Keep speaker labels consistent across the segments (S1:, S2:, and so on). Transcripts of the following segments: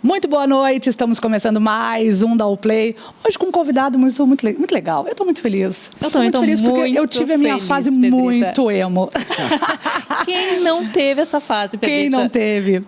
S1: Muito boa noite, estamos começando mais um Dá o Play. Hoje com um convidado muito legal. Eu estou muito feliz.
S2: Eu também estou
S1: muito feliz porque eu tive a minha
S2: feliz,
S1: fase
S2: Pedrita.
S1: muito emo.
S2: Quem não teve essa fase, Pedrita?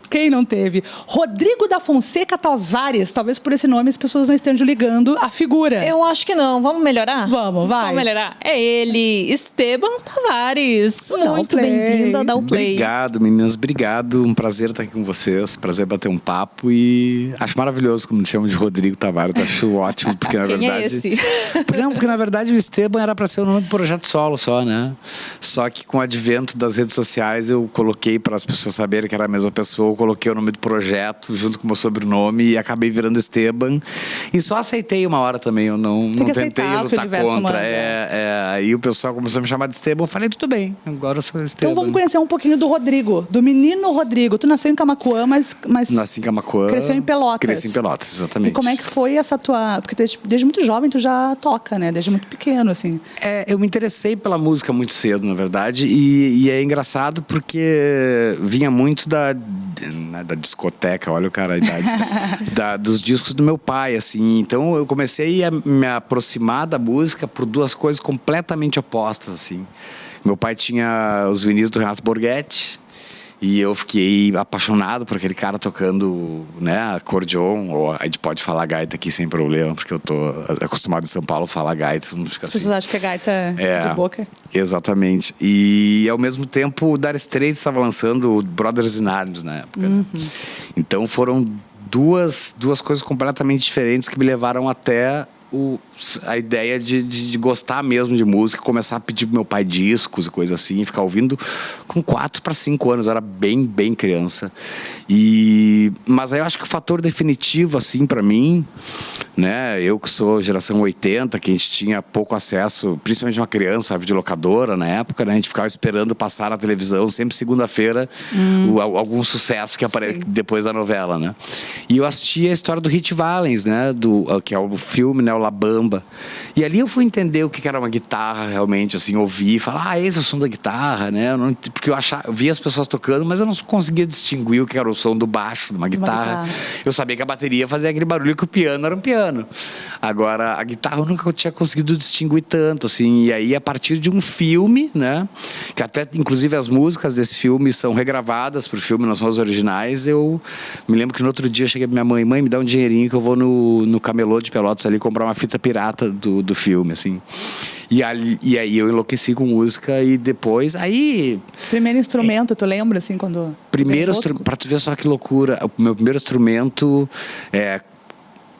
S1: Quem não teve? Rodrigo da Fonseca Tavares. Talvez por esse nome as pessoas não estejam ligando a figura.
S2: Eu acho que não. Vamos melhorar?
S1: Vai.
S2: Vamos melhorar. É ele, Esteban Tavares. Muito
S1: Play.
S2: bem-vindo ao Dá o Play.
S3: Obrigado, meninas. Obrigado. Um prazer estar aqui com vocês. Prazer bater um papo e acho maravilhoso como me chamam de Rodrigo Tavares. Acho ótimo, porque na
S2: Quem
S3: verdade...
S2: é esse?
S3: Porque na verdade o Esteban era para ser o nome do projeto solo só, né? Só que com o advento das redes sociais eu coloquei para as pessoas saberem que era a mesma pessoa, eu coloquei o nome do projeto junto com o meu sobrenome e acabei virando Esteban. E só aceitei uma hora também, eu não tentei lutar contra. Aí o pessoal começou a me chamar de Esteban, eu falei, tudo bem, agora eu sou Esteban.
S1: Então vamos conhecer um pouquinho do Rodrigo, do menino Rodrigo. Tu nasceu em Camaquã, mas
S3: nasci em Camaquã.
S1: Cresceu em Pelotas.
S3: Cresci em Pelotas, exatamente.
S1: E como é que foi essa tua... Porque desde muito jovem tu já toca, né? Desde muito pequeno, assim.
S3: Eu me interessei pela música muito cedo, na verdade, e é engraçado porque vinha muito da discoteca, olha o cara, a idade, dos discos do meu pai, assim. Então eu comecei a me aproximar da música por duas coisas completamente opostas, assim. Meu pai tinha os vinis do Renato Borghetti, e eu fiquei apaixonado por aquele cara tocando, né, acordeon, ou a gente pode falar gaita aqui sem problema, porque eu tô acostumado em São Paulo a falar gaita, todo mundo fica assim.
S1: As pessoas acham que a gaita é de boca.
S3: Exatamente. E ao mesmo tempo o Dire Straits estava lançando o Brothers in Arms na época. Né? Então foram duas coisas completamente diferentes que me levaram até a ideia de gostar mesmo de música, começar a pedir pro meu pai discos e coisa assim, ficar ouvindo com 4 para 5 anos, eu era bem criança. Mas aí eu acho que o fator definitivo, assim, para mim, né, eu que sou geração 80, que a gente tinha pouco acesso, principalmente uma criança, a videolocadora na época, né, a gente ficava esperando passar na televisão, sempre segunda-feira, algum sucesso que aparece depois da novela, né. E eu assisti a história do Hit Valens, né, que é o filme, né, o La Bamba. E ali eu fui entender o que era uma guitarra realmente, assim, ouvir e falar, esse é o som da guitarra, né? Porque eu via as pessoas tocando, mas eu não conseguia distinguir o que era o som do baixo de uma guitarra. Eu sabia que a bateria fazia aquele barulho, que o piano era um piano. Agora, a guitarra eu nunca tinha conseguido distinguir tanto, assim. E aí, a partir de um filme, né? Que até, inclusive, as músicas desse filme são regravadas pro filme, não são as originais. Eu me lembro que no outro dia eu cheguei pra minha mãe, me dá um dinheirinho que eu vou no camelô de Pelotas ali comprar uma fita pirata do filme, assim. E aí eu enlouqueci com música e depois,
S1: Primeiro instrumento, tu lembra, assim, quando...
S3: Primeiro instrumento, pra tu ver só que loucura, o meu primeiro instrumento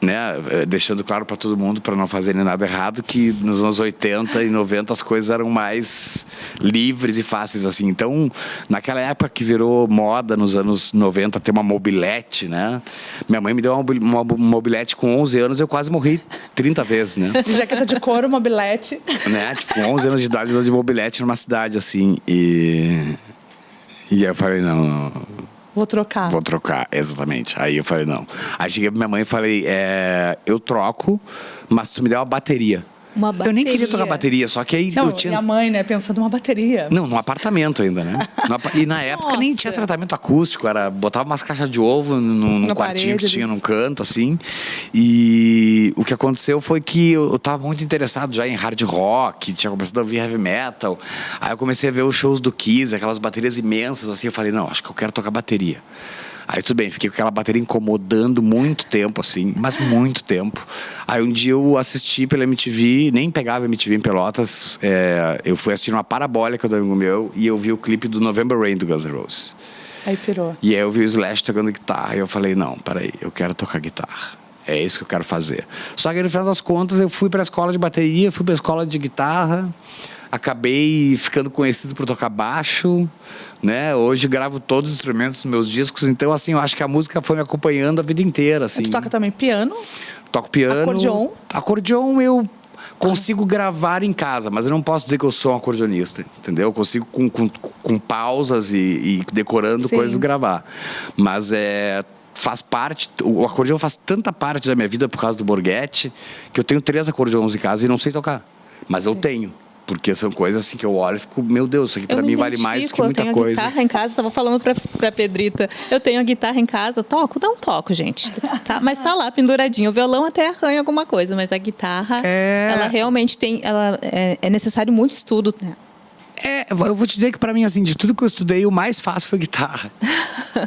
S3: né, deixando claro para todo mundo, para não fazerem nada errado, que nos anos 80 e 90 as coisas eram mais livres e fáceis, assim. Então, naquela época que virou moda, nos anos 90, ter uma mobilete, né? Minha mãe me deu uma mobilete com 11 anos, eu quase morri 30 vezes, né?
S1: Jaqueta de couro, mobilete.
S3: Né? Tipo, com 11 anos de idade, eu de mobilete numa cidade, assim. E aí eu falei, não...
S1: Vou trocar,
S3: exatamente. Aí eu falei, não. Aí cheguei pra minha mãe e falei, eu troco, mas tu me der uma bateria. Eu nem queria tocar bateria, só que aí eu tinha...
S1: Minha mãe, né, pensando numa bateria.
S3: Não, num apartamento ainda, né? E na época nem tinha tratamento acústico, botava umas caixas de ovo num quartinho que tinha num canto, assim. E o que aconteceu foi que eu tava muito interessado já em hard rock, tinha começado a ouvir heavy metal. Aí eu comecei a ver os shows do Kiss, aquelas baterias imensas, assim. Eu falei, não, acho que eu quero tocar bateria. Aí tudo bem, fiquei com aquela bateria incomodando muito tempo, assim, mas muito tempo. Aí um dia eu assisti pela MTV, nem pegava MTV em Pelotas, eu fui assistir uma parabólica do amigo meu e eu vi o clipe do November Rain do Guns N' Roses.
S1: Aí pirou.
S3: E aí eu vi o Slash tocando guitarra e eu falei, não, peraí, eu quero tocar guitarra. É isso que eu quero fazer. Só que no final das contas eu fui pra escola de bateria, fui pra escola de guitarra, acabei ficando conhecido por tocar baixo, né? Hoje gravo todos os instrumentos dos meus discos, então assim, eu acho que a música foi me acompanhando a vida inteira, assim.
S1: Tu toca também piano?
S3: Toco piano.
S1: Acordeon?
S3: Acordeon eu consigo gravar em casa, mas eu não posso dizer que eu sou um acordeonista, entendeu? Eu consigo com pausas e decorando coisas gravar. Mas faz parte, o acordeão faz tanta parte da minha vida por causa do Borghetti, que eu tenho 3 acordeões em casa e não sei tocar, mas eu tenho. Porque são coisas assim que eu olho e fico, meu Deus, isso aqui pra mim vale mais do que muita
S2: eu tenho
S3: coisa.
S2: a guitarra em casa, tava falando pra Pedrita, eu tenho a guitarra em casa, toco? Não toco, gente. Tá, mas tá lá penduradinho. O violão até arranha alguma coisa, mas a guitarra, ela realmente tem, é necessário muito estudo, né?
S3: Eu vou te dizer que pra mim, assim, de tudo que eu estudei, o mais fácil foi guitarra.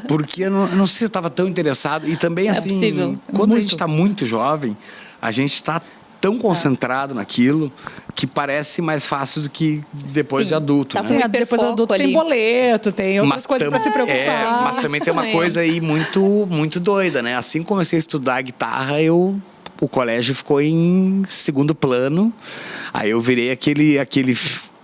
S3: Porque eu não sei se eu tava tão interessado. E também, assim,
S2: possível.
S3: quando a gente tá muito jovem, a gente tá tão concentrado naquilo que parece mais fácil do que depois de adulto,
S2: Tá
S3: né?
S2: com
S1: Sim, depois do adulto tem boleto, tem outras coisas pra se preocupar.
S3: Mas também tem uma
S2: Isso
S3: coisa aí muito, muito doida, né? Assim que comecei a estudar guitarra, o colégio ficou em segundo plano. Aí eu virei aquele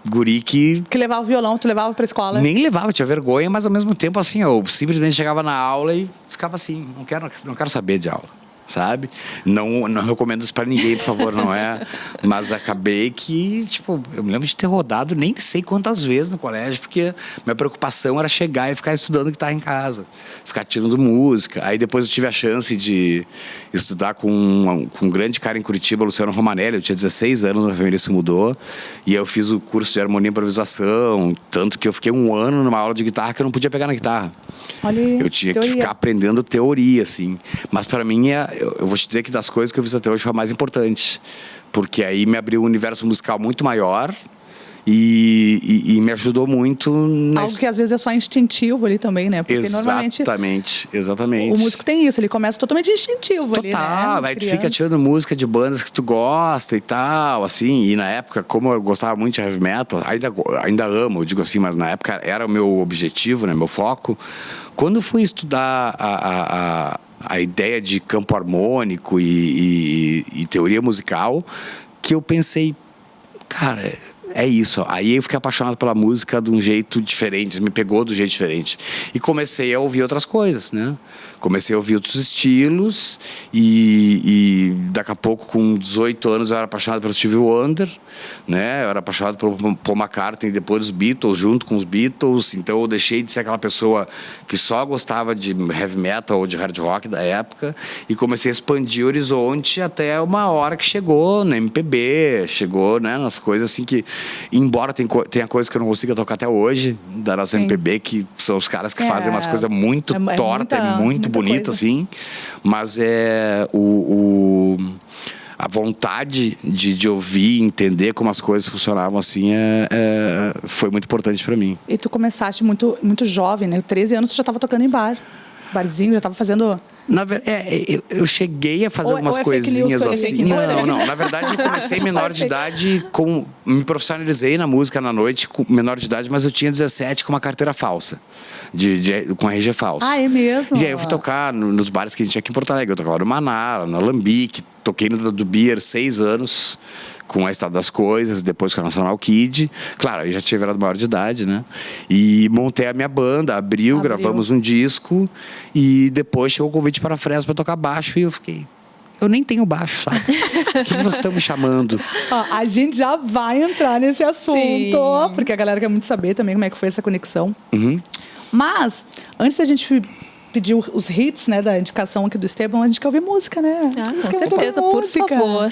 S3: guri que
S1: Que levava o violão, tu levava pra escola.
S3: nem levava, tinha vergonha, mas ao mesmo tempo, assim, eu simplesmente chegava na aula e ficava assim, não quero saber de aula, sabe? Não recomendo isso pra ninguém, por favor, não é? Mas acabei que, tipo, eu me lembro de ter rodado nem sei quantas vezes no colégio, porque minha preocupação era chegar e ficar estudando guitarra em casa, ficar tirando música. Aí depois eu tive a chance de estudar com um grande cara em Curitiba, Luciano Romanelli. Eu tinha 16 anos, minha família se mudou, e eu fiz o curso de harmonia e improvisação, tanto que eu fiquei um ano numa aula de guitarra que eu não podia pegar na guitarra.
S1: Olha aí,
S3: Eu tinha que
S1: teoria.
S3: ficar aprendendo teoria, assim. Mas pra mim, eu vou te dizer que das coisas que eu fiz até hoje foi a mais importante. Porque aí me abriu um universo musical muito maior e me ajudou muito
S1: Algo que às vezes é só instintivo ali também, né? Porque normalmente
S3: Exatamente.
S1: o músico tem isso, ele começa totalmente instintivo ali, né?
S3: Total, aí tu fica tirando música de bandas que tu gosta e tal, assim. E na época, como eu gostava muito de heavy metal, ainda amo, eu digo assim, mas na época era o meu objetivo, né, meu foco. Quando fui estudar a ideia de campo harmônico e teoria musical, que eu pensei, cara, é isso. Aí eu fiquei apaixonado pela música de um jeito diferente, me pegou de um jeito diferente. E comecei a ouvir outras coisas, né? Comecei a ouvir outros estilos e daqui a pouco, com 18 anos, eu era apaixonado pelo Stevie Wonder, né? Eu era apaixonado pelo Paul McCartney, depois dos Beatles, junto com os Beatles. Então eu deixei de ser aquela pessoa que só gostava de heavy metal ou de hard rock da época e comecei a expandir o horizonte até uma hora que chegou na MPB, chegou, né, nas coisas assim que, embora tenha coisas que eu não consiga tocar até hoje da nossa MPB, que são os caras que fazem umas coisas muito torta e muito bonita, assim, mas a vontade de ouvir, entender como as coisas funcionavam assim, foi muito importante pra mim.
S1: E tu começaste muito, muito jovem, né? 13 anos tu já estava tocando em barzinho, já estava fazendo...
S3: Eu cheguei a fazer algumas coisinhas assim. Não. Na verdade, eu comecei menor de idade, me profissionalizei na música na noite, com menor de idade, mas eu tinha 17 com uma carteira falsa, com RG falso.
S1: Ah, é mesmo?
S3: E aí eu fui tocar nos bares que a gente tinha aqui em Porto Alegre. Eu tocava no Manara, no Alambique, toquei no do Beer 6 anos, com a Estado das Coisas, depois com a Nacional Kid. Claro, aí já tinha virado maior de idade, né? E montei a minha banda, abriu. Gravamos um disco e depois chegou o convite para a Fresno para tocar baixo e eu fiquei... Eu nem tenho baixo, sabe? O que vocês estão me chamando?
S1: A gente já vai entrar nesse assunto,
S2: Sim.
S1: porque a galera quer muito saber também como é que foi essa conexão.
S3: Uhum.
S1: Mas, antes da gente pedir os hits, né, da indicação aqui do Esteban, a gente quer ouvir música, né?
S2: Com certeza, por favor.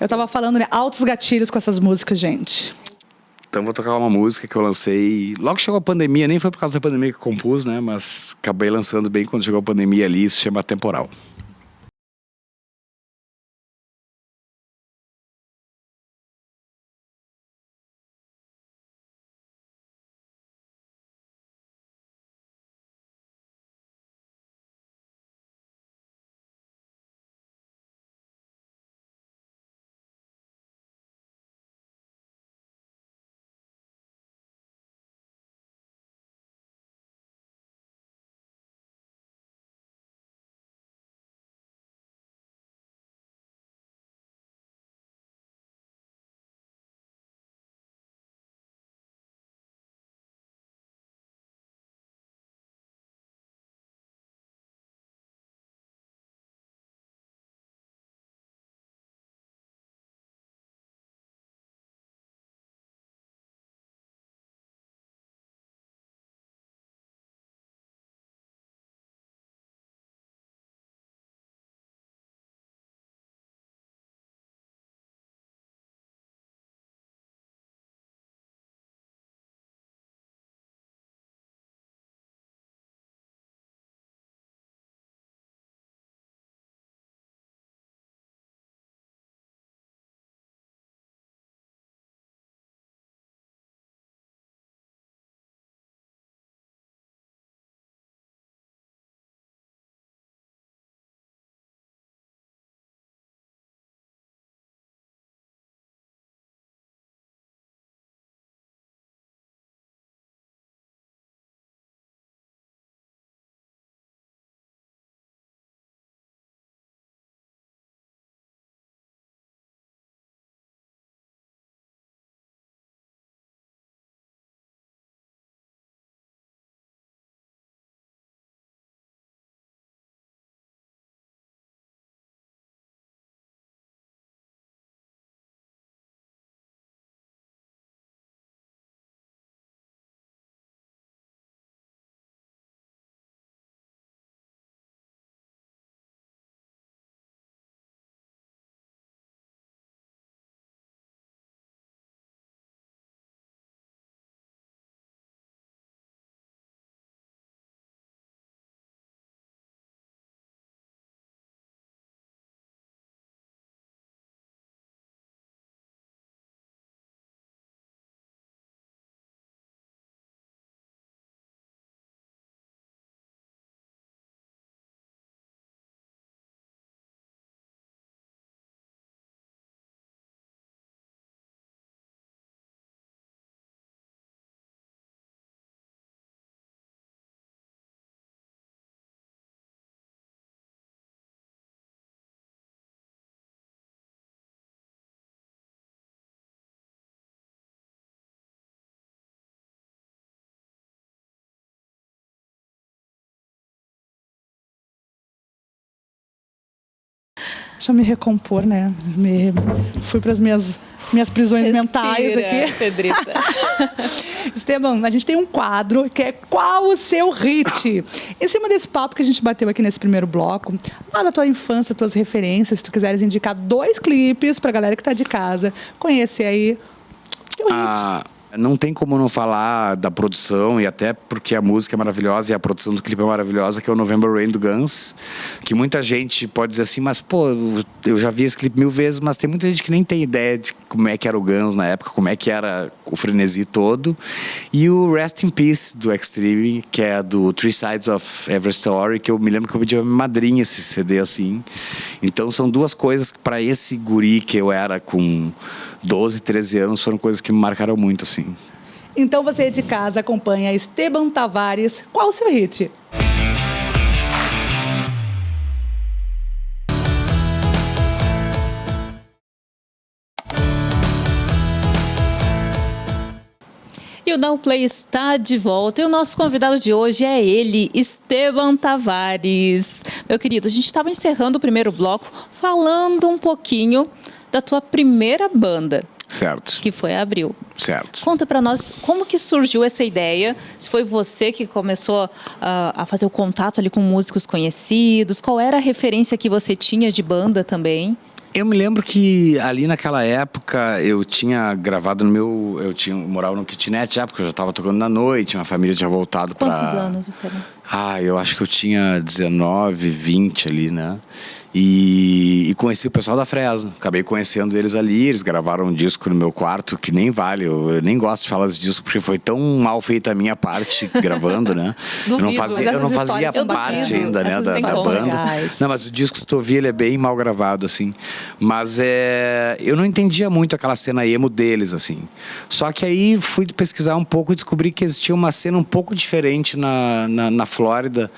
S1: Eu tava falando, né, altos gatilhos com essas músicas, gente.
S3: Então vou tocar uma música que eu lancei... Logo chegou a pandemia, nem foi por causa da pandemia que eu compus, né? Mas acabei lançando bem quando chegou a pandemia ali, isso se chama Temporal.
S1: Deixa eu me recompor, né? Fui para as minhas prisões mentais aqui.
S2: Pedrita.
S1: Esteban, a gente tem um quadro que é Qual o Seu Hit? Em cima desse papo que a gente bateu aqui nesse primeiro bloco, lá da tua infância, tuas referências, se tu quiseres indicar 2 clipes pra galera que tá de casa conhecer aí o hit.
S3: Não tem como não falar da produção, e até porque a música é maravilhosa e a produção do clipe é maravilhosa, que é o November Rain do Guns, que muita gente pode dizer assim, mas pô, eu já vi esse clipe 1000 vezes, mas tem muita gente que nem tem ideia de como é que era o Guns na época, como é que era o frenesi todo. E o Rest in Peace do Extreme, que é do Three Sides of Every Story, que eu me lembro que eu pedi a minha madrinha esse CD assim. Então são 2 coisas que para esse guri que eu era com 12, 13 anos, foram coisas que me marcaram muito, assim.
S1: Então você de casa acompanha Esteban Tavares. Qual o seu hit?
S2: E o Downplay está de volta. E o nosso convidado de hoje é ele, Esteban Tavares. Meu querido, a gente estava encerrando o primeiro bloco falando um pouquinho da tua primeira banda.
S3: Certo.
S2: Que foi a Abril.
S3: Certo.
S2: Conta pra nós como que surgiu essa ideia, se foi você que começou a fazer o contato ali com músicos conhecidos, qual era a referência que você tinha de banda também?
S3: Eu me lembro que ali naquela época eu tinha gravado eu morava no kitnet, porque eu já estava tocando na noite, minha família tinha voltado para...
S2: Quantos anos, Esteban?
S3: Eu acho que eu tinha 19, 20 ali, né? E conheci o pessoal da Fresno. Acabei conhecendo eles ali. Eles gravaram um disco no meu quarto, que nem vale. Eu nem gosto de falar desse disco, porque foi tão mal feita a minha parte gravando, né?
S2: Duvido,
S3: eu não fazia parte ainda, né, da banda.
S1: Legais.
S3: Não, mas o disco, se tu ouvir, ele é bem mal gravado, assim. Mas eu não entendia muito aquela cena emo deles, assim. Só que aí fui pesquisar um pouco e descobri que existia uma cena um pouco diferente na Flórida,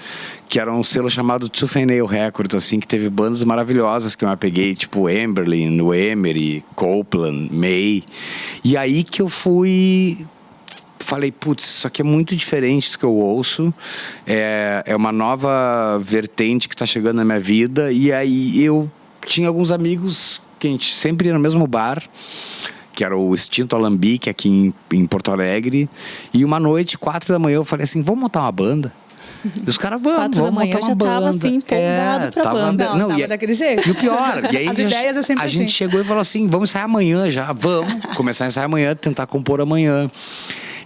S3: que era um selo chamado Tooth and Nail Records, assim, que teve bandas maravilhosas que eu peguei, tipo Emberlin, Emery, Copeland, May. E aí que eu falei, putz, isso aqui é muito diferente do que eu ouço, é uma nova vertente que está chegando na minha vida. E aí eu tinha alguns amigos que a gente sempre ia no mesmo bar, que era o Extinto Alambique, aqui em Porto Alegre. E uma noite, 4 da manhã, eu falei assim, vamos montar uma banda? E os caras, vamos montar uma banda.
S2: Tava assim, empolgado pra banda.
S1: Não, tava daquele jeito.
S3: E o pior, e aí
S1: As ideias é sempre
S3: a
S1: assim.
S3: gente chegou e falou assim, vamos ensaiar amanhã já, vamos começar a ensaiar amanhã, tentar compor amanhã.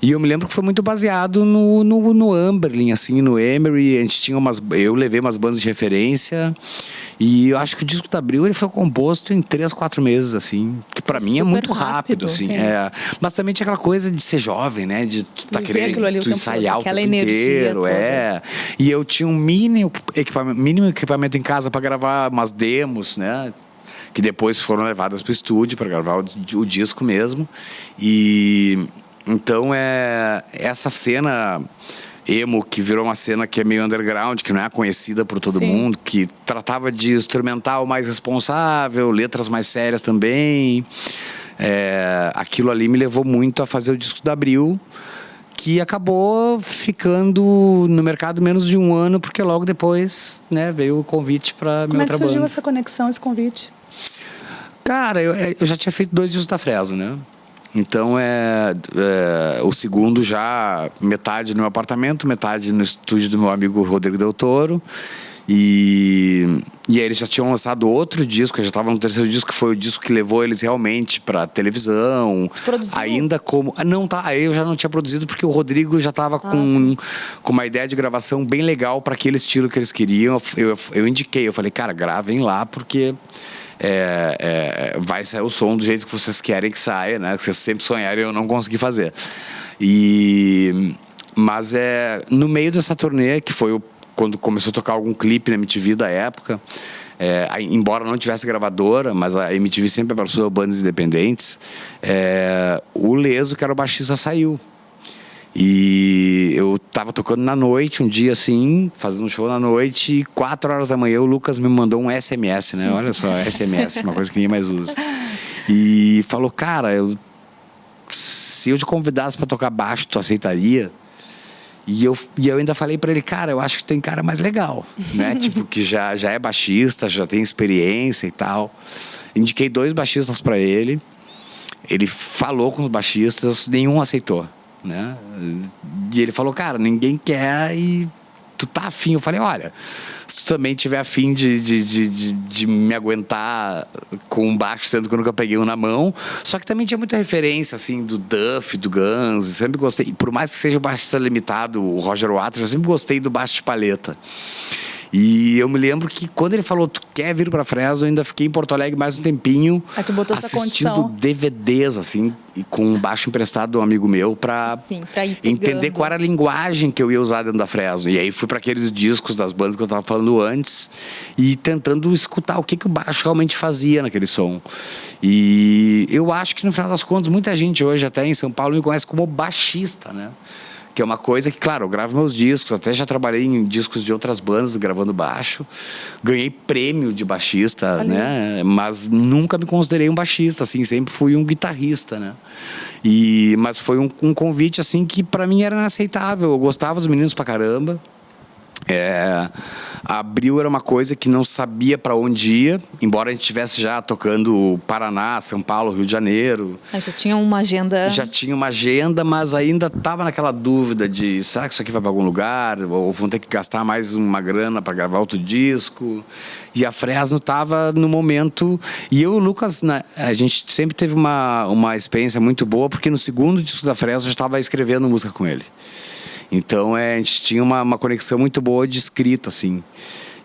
S3: E eu me lembro que foi muito baseado no Amberlin, assim, no Emery. A gente tinha eu levei umas bandas de referência. E eu acho que o disco da Abril, ele foi composto em 3, 4 meses, assim. Que pra mim é muito rápido, assim. Mas também tinha aquela coisa de ser jovem, né? De tu tá querendo ensaiar o tempo inteiro. E eu tinha um mínimo equipamento em casa pra gravar umas demos, né? Que depois foram levadas pro estúdio pra gravar o disco mesmo. E... Então, essa cena emo, que virou uma cena que é meio underground, que não é conhecida por todo mundo, que tratava de instrumental mais responsável, letras mais sérias também. Aquilo ali me levou muito a fazer o disco da Abril, que acabou ficando no mercado menos de 1 ano, porque logo depois, né, veio o convite para minha outra banda.
S1: Como é que surgiu essa conexão, esse convite?
S3: Cara, eu já tinha feito 2 discos da Fresno, né? Então, o segundo já, metade no meu apartamento, metade no estúdio do meu amigo Rodrigo Del Toro. E aí eles já tinham lançado outro disco, já estava no 3º disco, que foi o disco que levou eles realmente para televisão.
S1: Produziu?
S3: Ainda como... Não, tá, aí eu já não tinha produzido, porque o Rodrigo já estava com uma ideia de gravação bem legal para aquele estilo que eles queriam. Eu indiquei, eu falei, cara, gravem lá, porque... vai sair o som do jeito que vocês querem que saia, né? Que vocês sempre sonharam e eu não consegui fazer. Mas no meio dessa turnê, que foi quando começou a tocar algum clipe na MTV da época, embora não tivesse gravadora, mas a MTV sempre abraçou bandas independentes, o Leso, que era o baixista, saiu. E eu tava tocando na noite, um dia assim, fazendo um show na noite, e 4 horas da manhã o Lucas me mandou um SMS, né? Olha só, SMS, uma coisa que ninguém mais usa. E falou, cara, se eu te convidasse pra tocar baixo, tu aceitaria? E eu ainda falei pra ele, cara, eu acho que tem cara mais legal, né? Tipo, que já é baixista, já tem experiência e tal. Indiquei 2 baixistas pra ele. Ele falou com os baixistas, nenhum aceitou, né? E ele falou, cara, ninguém quer e tu tá afim. Eu falei, olha, se tu também tiver afim de me aguentar com um baixo, sendo que eu nunca peguei um na mão. Só que também tinha muita referência, assim, do Duff, do Guns. Sempre gostei, por mais que seja o baixista limitado, o Roger Waters, eu sempre gostei do baixo de palheta. E eu me lembro que quando ele falou, tu quer vir pra Fresno, eu ainda fiquei em Porto Alegre mais um tempinho.
S1: Aí tu botou essa
S3: assistindo
S1: condição.
S3: DVDs, assim, e com um baixo emprestado de um amigo meu pra
S2: ir
S3: entender qual era a linguagem que eu ia usar dentro da Fresno. E aí fui pra aqueles discos das bandas que eu tava falando antes e tentando escutar o que o baixo realmente fazia naquele som. E eu acho que no final das contas, muita gente hoje até em São Paulo me conhece como baixista, né? Que é uma coisa que, claro, eu gravo meus discos, até já trabalhei em discos de outras bandas gravando baixo, ganhei prêmio de baixista, né? Mas nunca me considerei um baixista, assim, sempre fui um guitarrista, né? Mas foi um convite, assim, que pra mim era inaceitável. Eu gostava dos meninos pra caramba. A Abril era uma coisa que não sabia para onde ia, embora a gente estivesse já tocando Paraná, São Paulo, Rio de Janeiro.
S2: Já tinha uma agenda.
S3: Já tinha uma agenda, mas ainda estava naquela dúvida de será que isso aqui vai para algum lugar? Ou vão ter que gastar mais uma grana para gravar outro disco? E a Fresno estava no momento. E eu e o Lucas, a gente sempre teve uma experiência muito boa, porque no segundo disco da Fresno eu já estava escrevendo música com ele. Então, a gente tinha uma conexão muito boa de escrita, assim.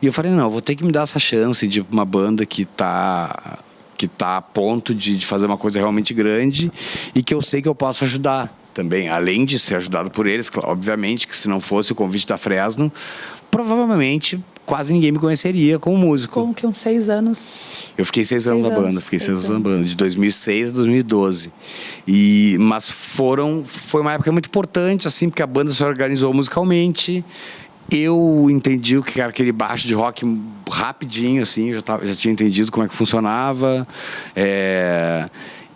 S3: E eu falei, não, eu vou ter que me dar essa chance de uma banda que tá a ponto de fazer uma coisa realmente grande e que eu sei que eu posso ajudar também. Além de ser ajudado por eles, obviamente, que se não fosse o convite da Fresno, provavelmente quase ninguém me conheceria como músico.
S1: Como que uns 6 anos?
S3: Eu fiquei 6 anos na banda, fiquei 6 anos na banda, de 2006 a 2012. Mas foi uma época muito importante, assim, porque a banda se organizou musicalmente. Eu entendi o que era aquele baixo de rock rapidinho, assim, já tinha entendido como é que funcionava.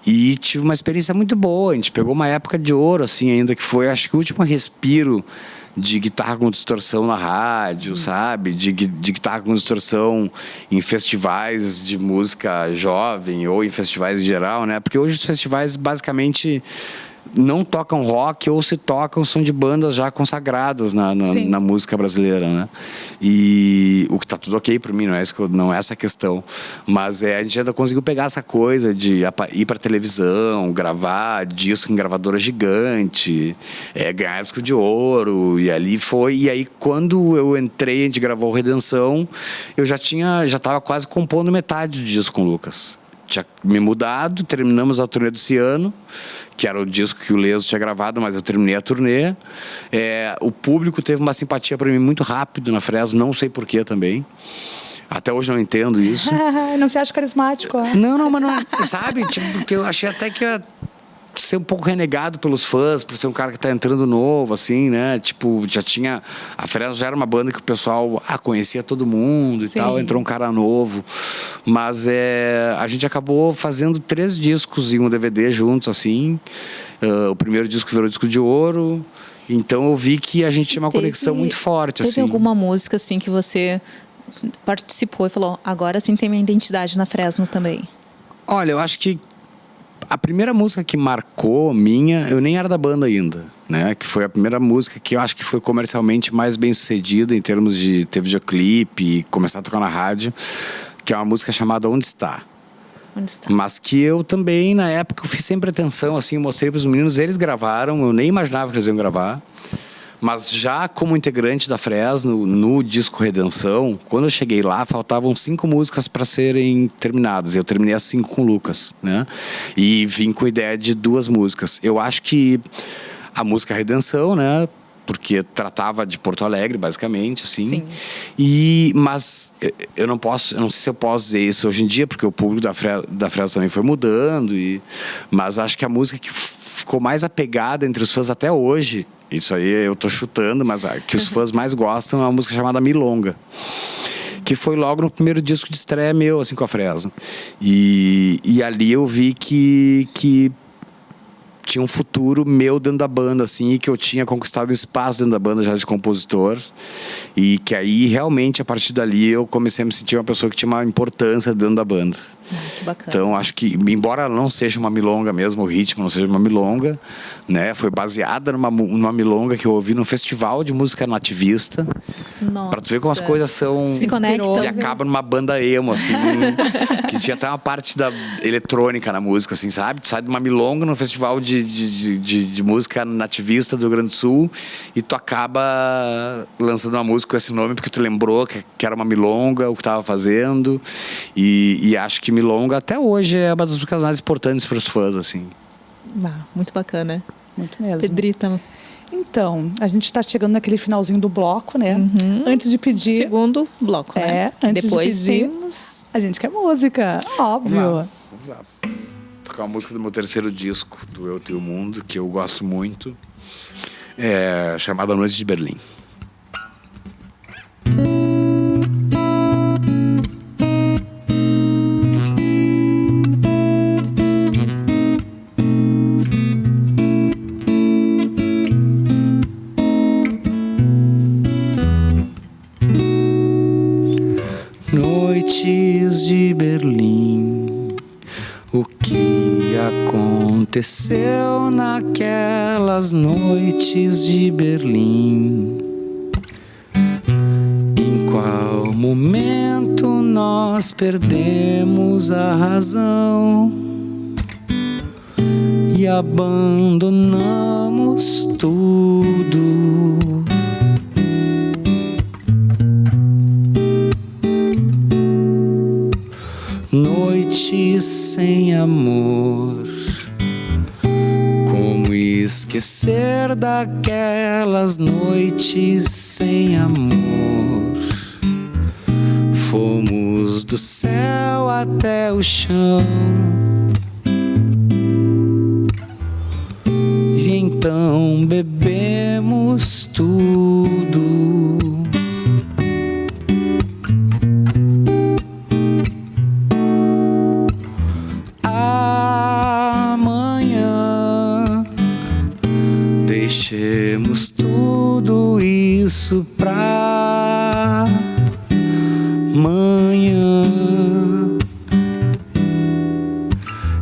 S3: E tive uma experiência muito boa. A gente pegou uma época de ouro, assim, ainda que foi, acho que o último respiro de guitarra com distorção na rádio, sabe? De guitarra com distorção em festivais de música jovem ou em festivais em geral, né? Porque hoje os festivais basicamente não tocam rock ou se tocam são de bandas já consagradas na música brasileira, né? E o que tá tudo ok para mim, não é essa a questão, mas a gente ainda conseguiu pegar essa coisa de ir para televisão, gravar disco em gravadora gigante, ganhar disco de ouro, e ali foi. E aí quando eu entrei, a gente gravou Redenção, eu já estava quase compondo metade do disco com o Lucas. Tinha me mudado, terminamos a turnê do Ciano, que era o disco que o Leso tinha gravado, mas eu terminei a turnê. O público teve uma simpatia para mim muito rápido na Fresno, não sei porquê também. Até hoje não entendo isso.
S1: Não se acha carismático?
S3: Não, mas não é, sabe? Tipo, porque eu achei até que ia ser um pouco renegado pelos fãs, por ser um cara que tá entrando novo, assim, né? Tipo, a Fresno já era uma banda que o pessoal conhecia todo mundo e tal, entrou um cara novo. Mas a gente acabou fazendo 3 discos e um DVD juntos, assim. O primeiro disco virou disco de ouro. Então eu vi que a gente tinha uma conexão muito forte,
S2: teve alguma música, assim, que você participou e falou, agora sim tem minha identidade na Fresno também?
S3: Olha, eu acho que a primeira música que marcou eu nem era da banda ainda, né? Que foi a primeira música que eu acho que foi comercialmente mais bem sucedida em termos de ter videoclipe e começar a tocar na rádio, que é uma música chamada Onde Está? Mas que eu também, na época, eu fiz sem pretensão, assim, mostrei para os meninos, eles gravaram, eu nem imaginava que eles iam gravar. Mas já como integrante da Fresno, no disco Redenção, quando eu cheguei lá, faltavam 5 músicas para serem terminadas. Eu terminei as 5 com o Lucas, né? E vim com a ideia de 2 músicas. Eu acho que a música Redenção, né? Porque tratava de Porto Alegre, basicamente, assim. Sim. Mas eu não sei se eu posso dizer isso hoje em dia, porque o público da Fresno também foi mudando. Mas acho que a música que ficou mais apegada entre os fãs até hoje, isso aí eu tô chutando, mas que os fãs mais gostam é uma música chamada Milonga, que foi logo no primeiro disco de estreia meu, assim, com a Fresno. E ali eu vi que tinha futuro meu dentro da banda, assim, e que eu tinha conquistado um espaço dentro da banda já de compositor, e que aí realmente a partir dali eu comecei a me sentir uma pessoa que tinha uma importância dentro da banda.
S2: Que bacana.
S3: Então acho que, embora não seja uma milonga mesmo, o ritmo não seja uma milonga, né, foi baseada numa milonga que eu ouvi num festival de música nativista.
S2: Nossa.
S3: Pra tu ver como as coisas são...
S2: Se conectam.
S3: E acaba numa banda emo, assim, que tinha até uma parte da eletrônica na música, assim, sabe? Tu sai de uma milonga num festival de música nativista do Rio Grande do Sul e tu acaba lançando uma música com esse nome porque tu lembrou que era uma milonga, o que tava fazendo. E acho que milonga até hoje é uma das músicas mais importantes para os fãs, assim.
S2: Muito bacana.
S1: Muito mesmo.
S2: Pedrita.
S1: Então, a gente está chegando naquele finalzinho do bloco, né? Antes de pedir...
S2: Segundo bloco, né?
S1: Antes
S2: Depois
S1: de pedir,
S2: temos...
S1: a gente quer música, óbvio.
S3: Vamos lá. Tocar uma música do meu terceiro disco, do Eu Tenho o Mundo, que eu gosto muito, chamada Noite de Berlim. Noites de Berlim, o que aconteceu naquelas noites de Berlim? Em qual momento nós perdemos a razão e abandonamos tudo? Noites sem amor, como esquecer daquelas noites sem amor? Fomos do céu até o chão, e então bebemos tudo. Deixemos tudo isso pra amanhã.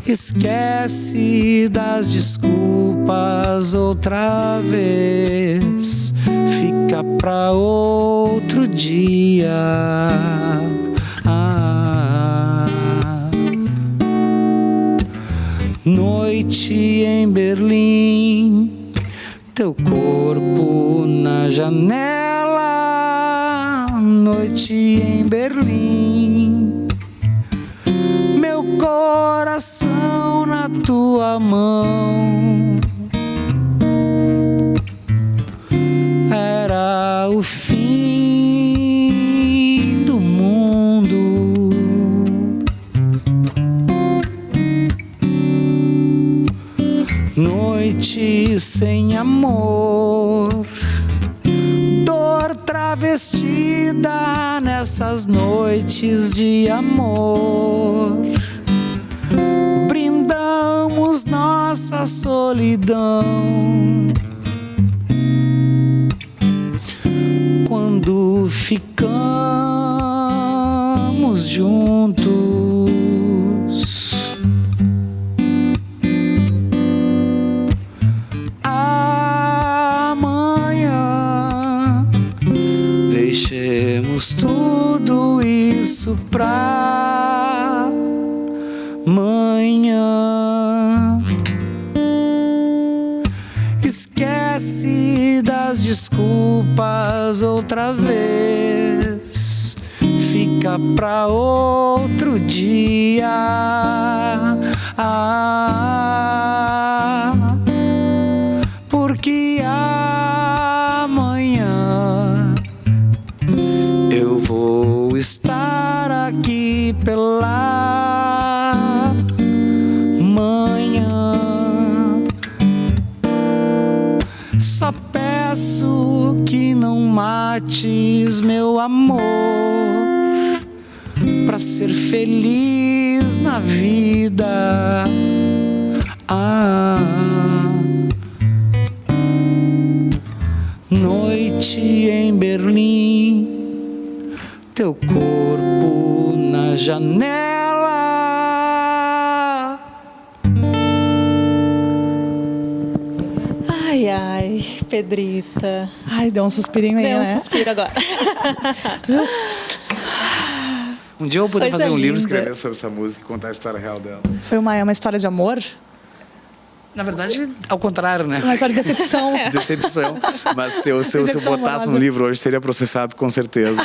S3: Esquece das desculpas outra vez, fica pra outro dia. Noite em Berlim, teu corpo na janela. Noite em Berlim, meu coração na tua mão. Era o fim do mundo. Noite sem amor, dor travestida nessas noites de amor. Brindamos nossa solidão quando ficamos juntos. Deixemos tudo isso pra amanhã. Esquece das desculpas outra vez, fica pra outro dia. Porque amanhã eu vou estar aqui pela manhã. Só peço que não mates meu amor, pra ser feliz na vida. noite em Berlim, teu corpo na janela.
S2: Ai, ai, Pedrita.
S1: Ai, deu um suspirinho aí,
S2: Deu um
S1: né?
S2: suspiro agora.
S3: Um dia eu vou poder
S2: Coisa
S3: fazer um livro,
S2: linda.
S3: escrever sobre essa música e contar a história real dela.
S1: Foi uma história de amor?
S3: Na verdade, ao contrário, né?
S1: Uma história de decepção.
S3: Decepção. Mas se eu
S1: Decepção
S3: botasse no
S1: amorosa.
S3: livro hoje, seria processado com certeza.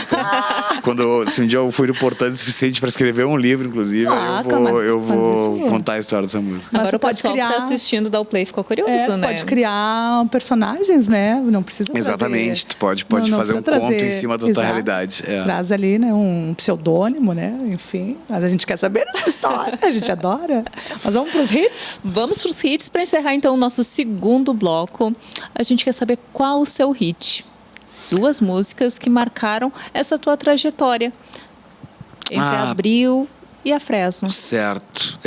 S3: Então, se um dia eu fui importante o suficiente para escrever um livro, inclusive,
S1: Ah,
S3: aí
S1: tá, mas
S3: eu vou
S1: isso-
S3: contar a história dessa música.
S1: Mas
S2: Agora
S1: tu
S2: o
S1: pode
S2: pessoal que
S1: criar-
S2: tá assistindo da Play ficou curioso,
S1: É,
S2: né?
S1: pode criar personagens, né? Não precisa trazer...
S3: Exatamente. Tu pode
S1: Não
S3: fazer um
S1: precisa
S3: conto
S1: trazer-
S3: em cima da tua
S1: Exato.
S3: realidade. É.
S1: Traz ali, né, um pseudônimo, né? Enfim, mas a gente quer saber dessa história, a gente adora. Mas vamos pros hits?
S2: Vamos para os hits para encerrar então o nosso segundo bloco. A gente quer saber qual o seu hit. 2 músicas que marcaram essa tua trajetória entre a Abril e a Fresno.
S3: Certo.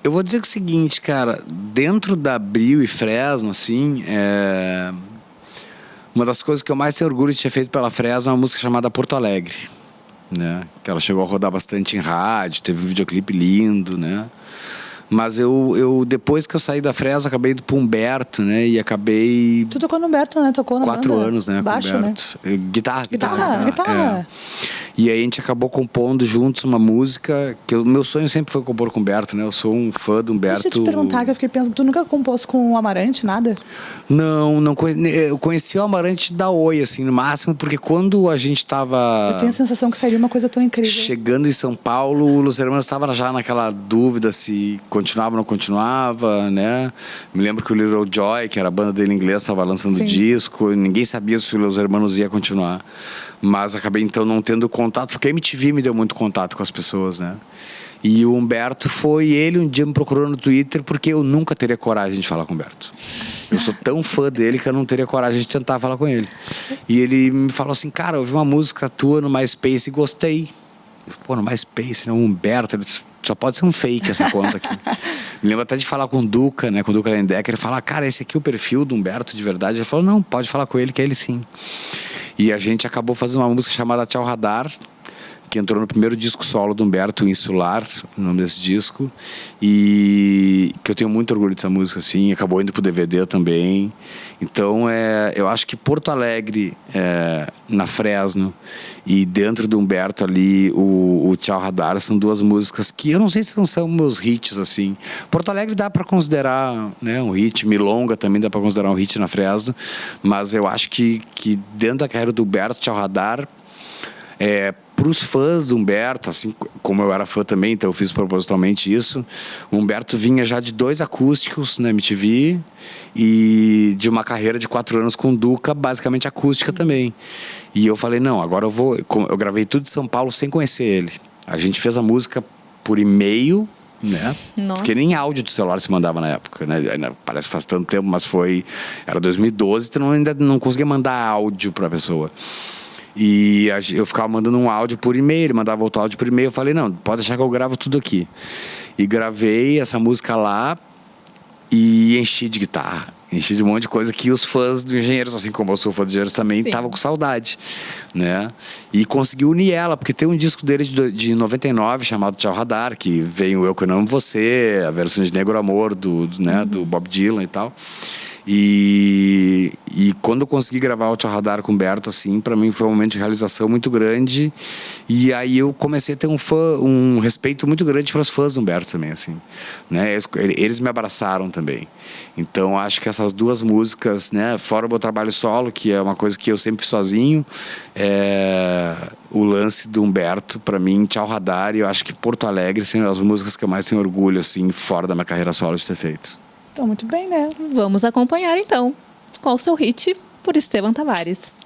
S3: Eu vou dizer que é o seguinte, cara, dentro da Abril e Fresno, assim, uma das coisas que eu mais tenho orgulho de ter feito pela Fresno é uma música chamada Porto Alegre, né? Que ela chegou a rodar bastante em rádio, teve um videoclipe lindo, né? Mas eu depois que eu saí da Fresno, acabei indo pro Humberto, né? E acabei
S1: Tu tocou no Humberto, né? Tocou na
S3: 4
S1: banda.
S3: anos, né?
S1: Baixo,
S3: com o
S1: né?
S3: Humberto. Guitarra.
S1: Guitarra.
S3: E aí a gente acabou compondo juntos uma música que o meu sonho sempre foi compor com o Humberto, né? Eu sou um fã do Humberto.
S1: Deixa eu te perguntar, que eu fiquei pensando, tu nunca compôs com o Amarante, nada?
S3: Não eu conheci o Amarante da Oi, assim, no máximo, porque quando a gente tava
S1: Eu tenho a sensação que seria uma coisa tão incrível.
S3: chegando em São Paulo, o Los Hermanos estava já naquela dúvida se continuava ou não continuava, né? Me lembro que o Little Joy, que era a banda dele em inglês, estava lançando
S1: Sim.
S3: disco, e ninguém sabia se o Los Hermanos ia continuar. Mas acabei então não tendo contato, porque a MTV me deu muito contato com as pessoas, né? E o Humberto ele um dia me procurou no Twitter, porque eu nunca teria coragem de falar com o Humberto. Eu sou tão fã dele que eu não teria coragem de tentar falar com ele. E ele me falou assim, cara, eu ouvi uma música tua no MySpace e gostei. Pô, no MySpace, né? O Humberto, ele disse, só pode ser um fake essa conta aqui. Me lembro até de falar com o Duca, né? Com o Duca Lendecker, ele falar, cara, esse aqui é o perfil do Humberto de verdade. Ele falou, não, pode falar com ele, que é ele sim. E a gente acabou fazendo uma música chamada Tchau Radar, que entrou no primeiro disco solo do Humberto, Insular, o nome desse disco, e que eu tenho muito orgulho dessa música, assim, acabou indo pro DVD também. Então, eu acho que Porto Alegre, na Fresno, e dentro do Humberto ali, o Tchau Radar, são 2 músicas que eu não sei se não são meus hits, assim. Porto Alegre dá para considerar, né, um hit, Milonga também dá para considerar um hit na Fresno, mas eu acho que dentro da carreira do Humberto, Tchau Radar, para os fãs do Humberto, assim como eu era fã também, então eu fiz propositalmente isso. O Humberto vinha já de 2 acústicos na MTV e de uma carreira de 4 anos com o Duca, basicamente acústica também. E eu falei, não, agora eu gravei tudo de São Paulo sem conhecer ele. A gente fez a música por e-mail, né?
S2: Nossa.
S3: Porque nem áudio do celular se mandava na época, né? Parece que faz tanto tempo, mas era 2012, então ainda não conseguia mandar áudio para a pessoa. E eu ficava mandando um áudio por e-mail, ele mandava outro áudio por e-mail. Eu falei, não, pode deixar que eu gravo tudo aqui. E gravei essa música lá e enchi de guitarra. Enchi de um monte de coisa que os fãs do Engenheiros, assim como eu sou fã do Engenheiros também,
S2: Sim.
S3: estavam com saudade, né? E consegui unir ela, porque tem um disco dele de 99 chamado Tchau Radar, que veio Eu Que Não Amo Você, a versão de Negro Amor do Bob Dylan e tal. E quando eu consegui gravar o Tchau Radar com o Humberto, assim, para mim foi um momento de realização muito grande. E aí eu comecei a ter um respeito muito grande para os fãs do Humberto também, assim, né? Eles me abraçaram também. Então acho que essas 2 músicas, né, fora o meu trabalho solo, que é uma coisa que eu sempre fiz sozinho, o lance do Humberto, para mim, Tchau Radar, e eu acho que Porto Alegre são as músicas que eu mais tenho orgulho, assim, fora da minha carreira solo de ter feito.
S1: Então, muito bem, né?
S2: Vamos acompanhar então. Qual o seu hit por Esteban Tavares?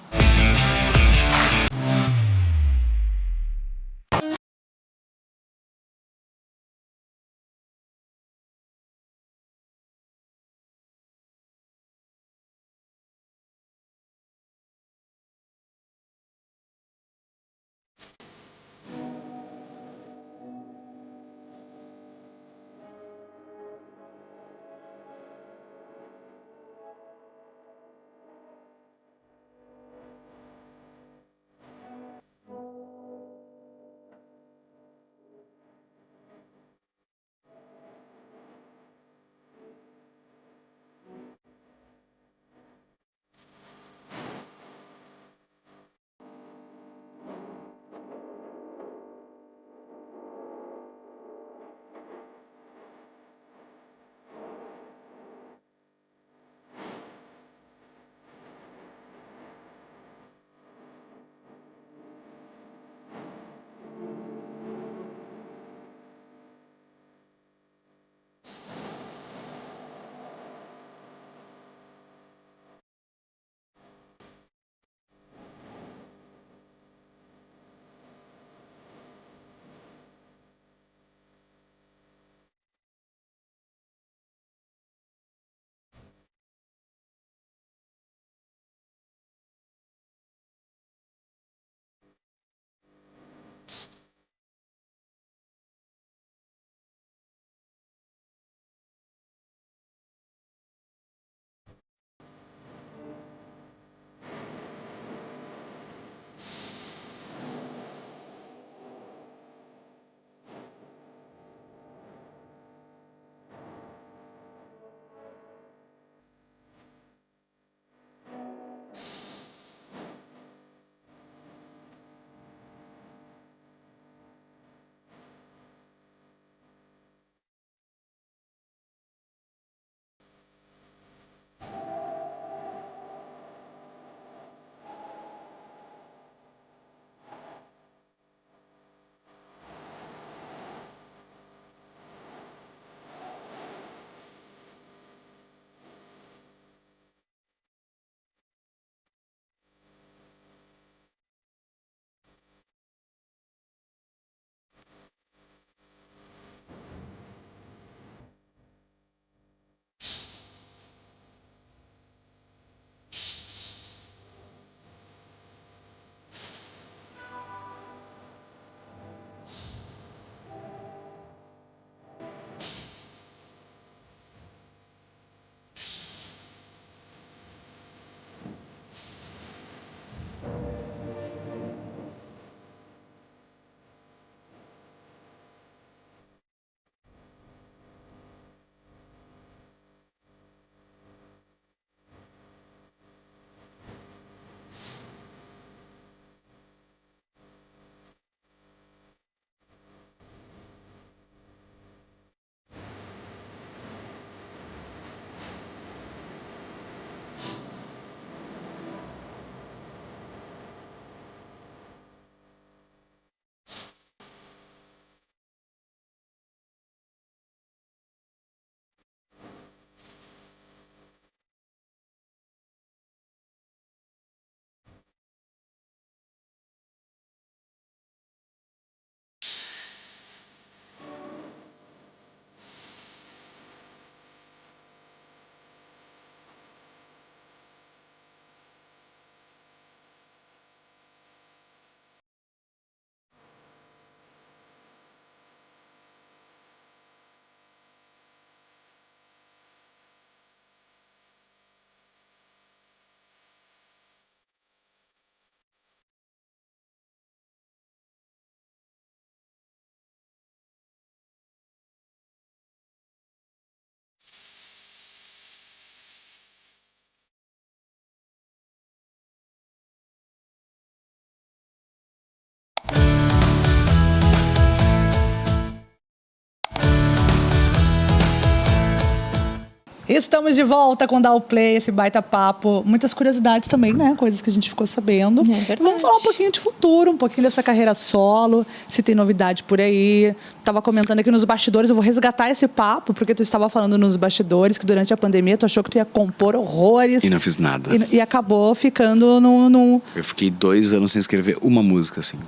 S1: Estamos de volta com Dá o Play, esse baita papo. Muitas curiosidades também, né? Coisas que a gente ficou sabendo. Vamos falar um pouquinho de futuro, um pouquinho dessa carreira solo, se tem novidade por aí. Estava comentando aqui nos bastidores, eu vou resgatar esse papo, porque tu estava falando nos bastidores que durante a pandemia tu achou que tu ia compor horrores.
S3: E não fiz nada.
S1: E acabou ficando no...
S3: Eu fiquei 2 anos sem escrever uma música, assim.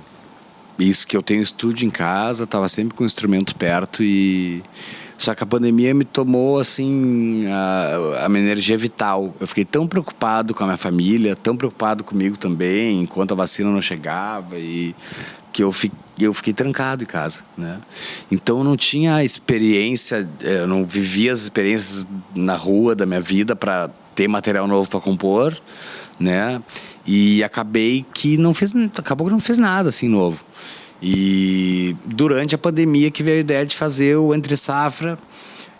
S3: Isso que eu tenho estúdio em casa, tava sempre com o instrumento perto e... Só que a pandemia me tomou, assim, a minha energia vital. Eu fiquei tão preocupado com a minha família, tão preocupado comigo também, enquanto a vacina não chegava, e que eu fiquei trancado em casa, né? Então eu não tinha experiência, eu não vivia as experiências na rua da minha vida para ter material novo para compor, né? E acabou que não fiz nada, assim, novo. E durante a pandemia que veio a ideia de fazer o Entre Safra,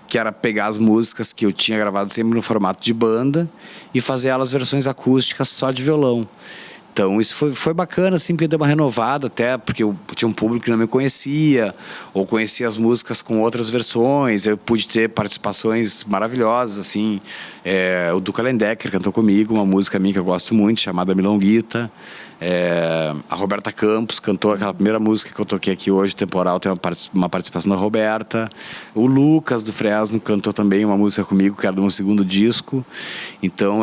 S3: que era pegar as músicas que eu tinha gravado sempre no formato de banda e fazer elas versões acústicas só de violão. Então isso foi bacana, assim, porque deu uma renovada, até porque eu tinha um público que não me conhecia, ou conhecia as músicas com outras versões. Eu pude ter participações maravilhosas, assim. O Duca Lendecker cantou comigo uma música minha que eu gosto muito, chamada Milonguita. A Roberta Campos cantou aquela primeira música que eu toquei aqui hoje, Temporal, tem uma participação da Roberta. O Lucas do Fresno cantou também uma música comigo, que era do meu segundo disco. Então,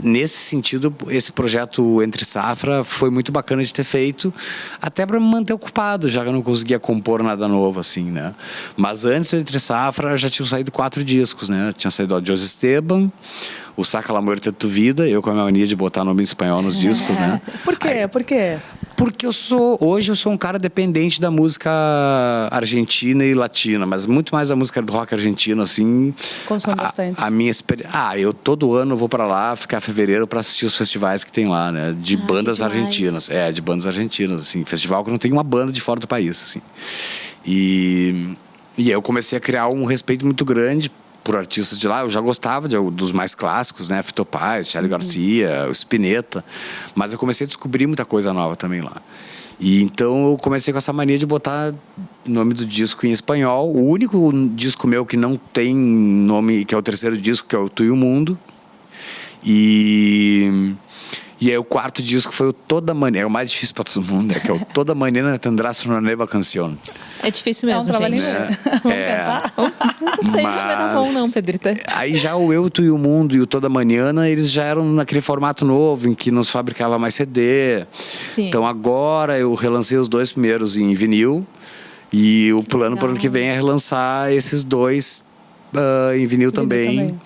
S3: nesse sentido, esse projeto Entre Safra foi muito bacana de ter feito, até para me manter ocupado, já que eu não conseguia compor nada novo, assim, né? Mas antes do Entre Safra, já tinham saído 4 discos, né? Tinha saído o Adiós Esteban, o Saca la Muerte de tu Vida, eu com a minha mania de botar nome em espanhol nos discos, né?
S1: Por quê? Por quê?
S3: Porque hoje eu sou um cara dependente da música argentina e latina, mas muito mais da música do rock argentino, assim.
S1: Consome bastante.
S3: A minha experiência. Eu todo ano vou pra lá, ficar em fevereiro pra assistir os festivais que tem lá, né? De bandas argentinas. De bandas argentinas, assim. Festival que não tem uma banda de fora do país, assim. E aí eu comecei a criar um respeito muito grande por artistas de lá. Eu já gostava dos mais clássicos, né? Fito Paz, Charly Garcia, Spinetta. Mas eu comecei a descobrir muita coisa nova também lá. E então eu comecei com essa mania de botar o nome do disco em espanhol. O único disco meu que não tem nome, que é o terceiro disco, que é o Tu e o Mundo. E aí o quarto disco foi o Toda Mañana, é o mais difícil para todo mundo, que é o Toda Mañana Tendrás una nueva canción.
S2: É difícil mesmo, gente.
S1: Vamos tentar?
S2: Não sei se vai dar bom não, Pedrita.
S3: Aí já o Eu, Tu e o Mundo e o Toda Mañana, eles já eram naquele formato novo, em que nos fabricava mais CD.
S2: Sim.
S3: Então agora eu relancei os 2 primeiros em vinil, e o plano para o ano que vem é relançar esses 2 em vinil também.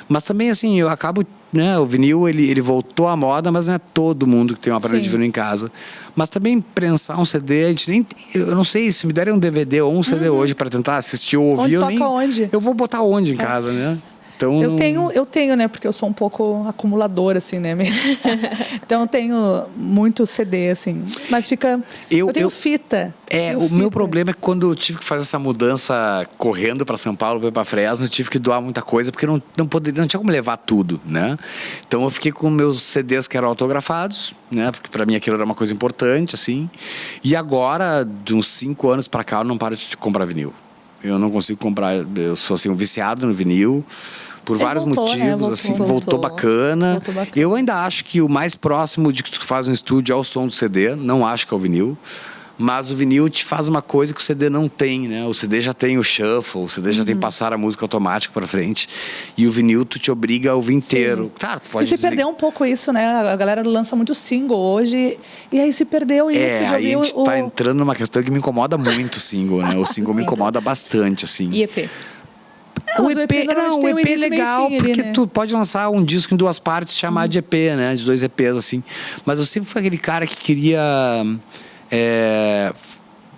S3: Mas também, assim, eu acabo... Né, o vinil, ele voltou à moda, mas não é todo mundo que tem um aparelho de vinil em casa. Mas também prensar um CD, a gente nem... Eu não sei, se me derem um DVD ou um CD hoje para tentar assistir ou ouvir...
S1: Onde?
S3: Eu vou botar onde em casa, né? Então,
S1: eu tenho, né? Porque eu sou um pouco acumuladora, assim, né? Então eu tenho muito CD, assim. Mas fica... Eu tenho fita.
S3: O meu problema é que quando eu tive que fazer essa mudança correndo para São Paulo, para Fresno, eu tive que doar muita coisa, porque não tinha como levar tudo, né? Então eu fiquei com meus CDs que eram autografados, né? Porque para mim aquilo era uma coisa importante, assim. E agora, de uns 5 anos para cá, eu não paro de comprar vinil. Eu não consigo comprar, eu sou assim, um viciado no vinil, por vários motivos, voltou bacana. Eu ainda acho que o mais próximo de que tu faz um estúdio é o som do CD, não acho que é o vinil. Mas o vinil te faz uma coisa que o CD não tem, né? O CD já tem o shuffle, o CD já tem passar a música automática para frente. E o vinil tu te obriga a ouvir inteiro. Claro, tu pode
S1: se perdeu um pouco isso, né? A galera lança muito single hoje, e aí se perdeu isso.
S3: Aí a gente tá entrando numa questão que me incomoda muito, o single, né? O single me incomoda bastante, assim.
S2: E EP?
S3: O EP é legal, porque
S1: né?
S3: Tu pode lançar um disco em 2 partes, chamar de EP, né? De 2 EPs, assim. Mas eu sempre fui aquele cara que queria...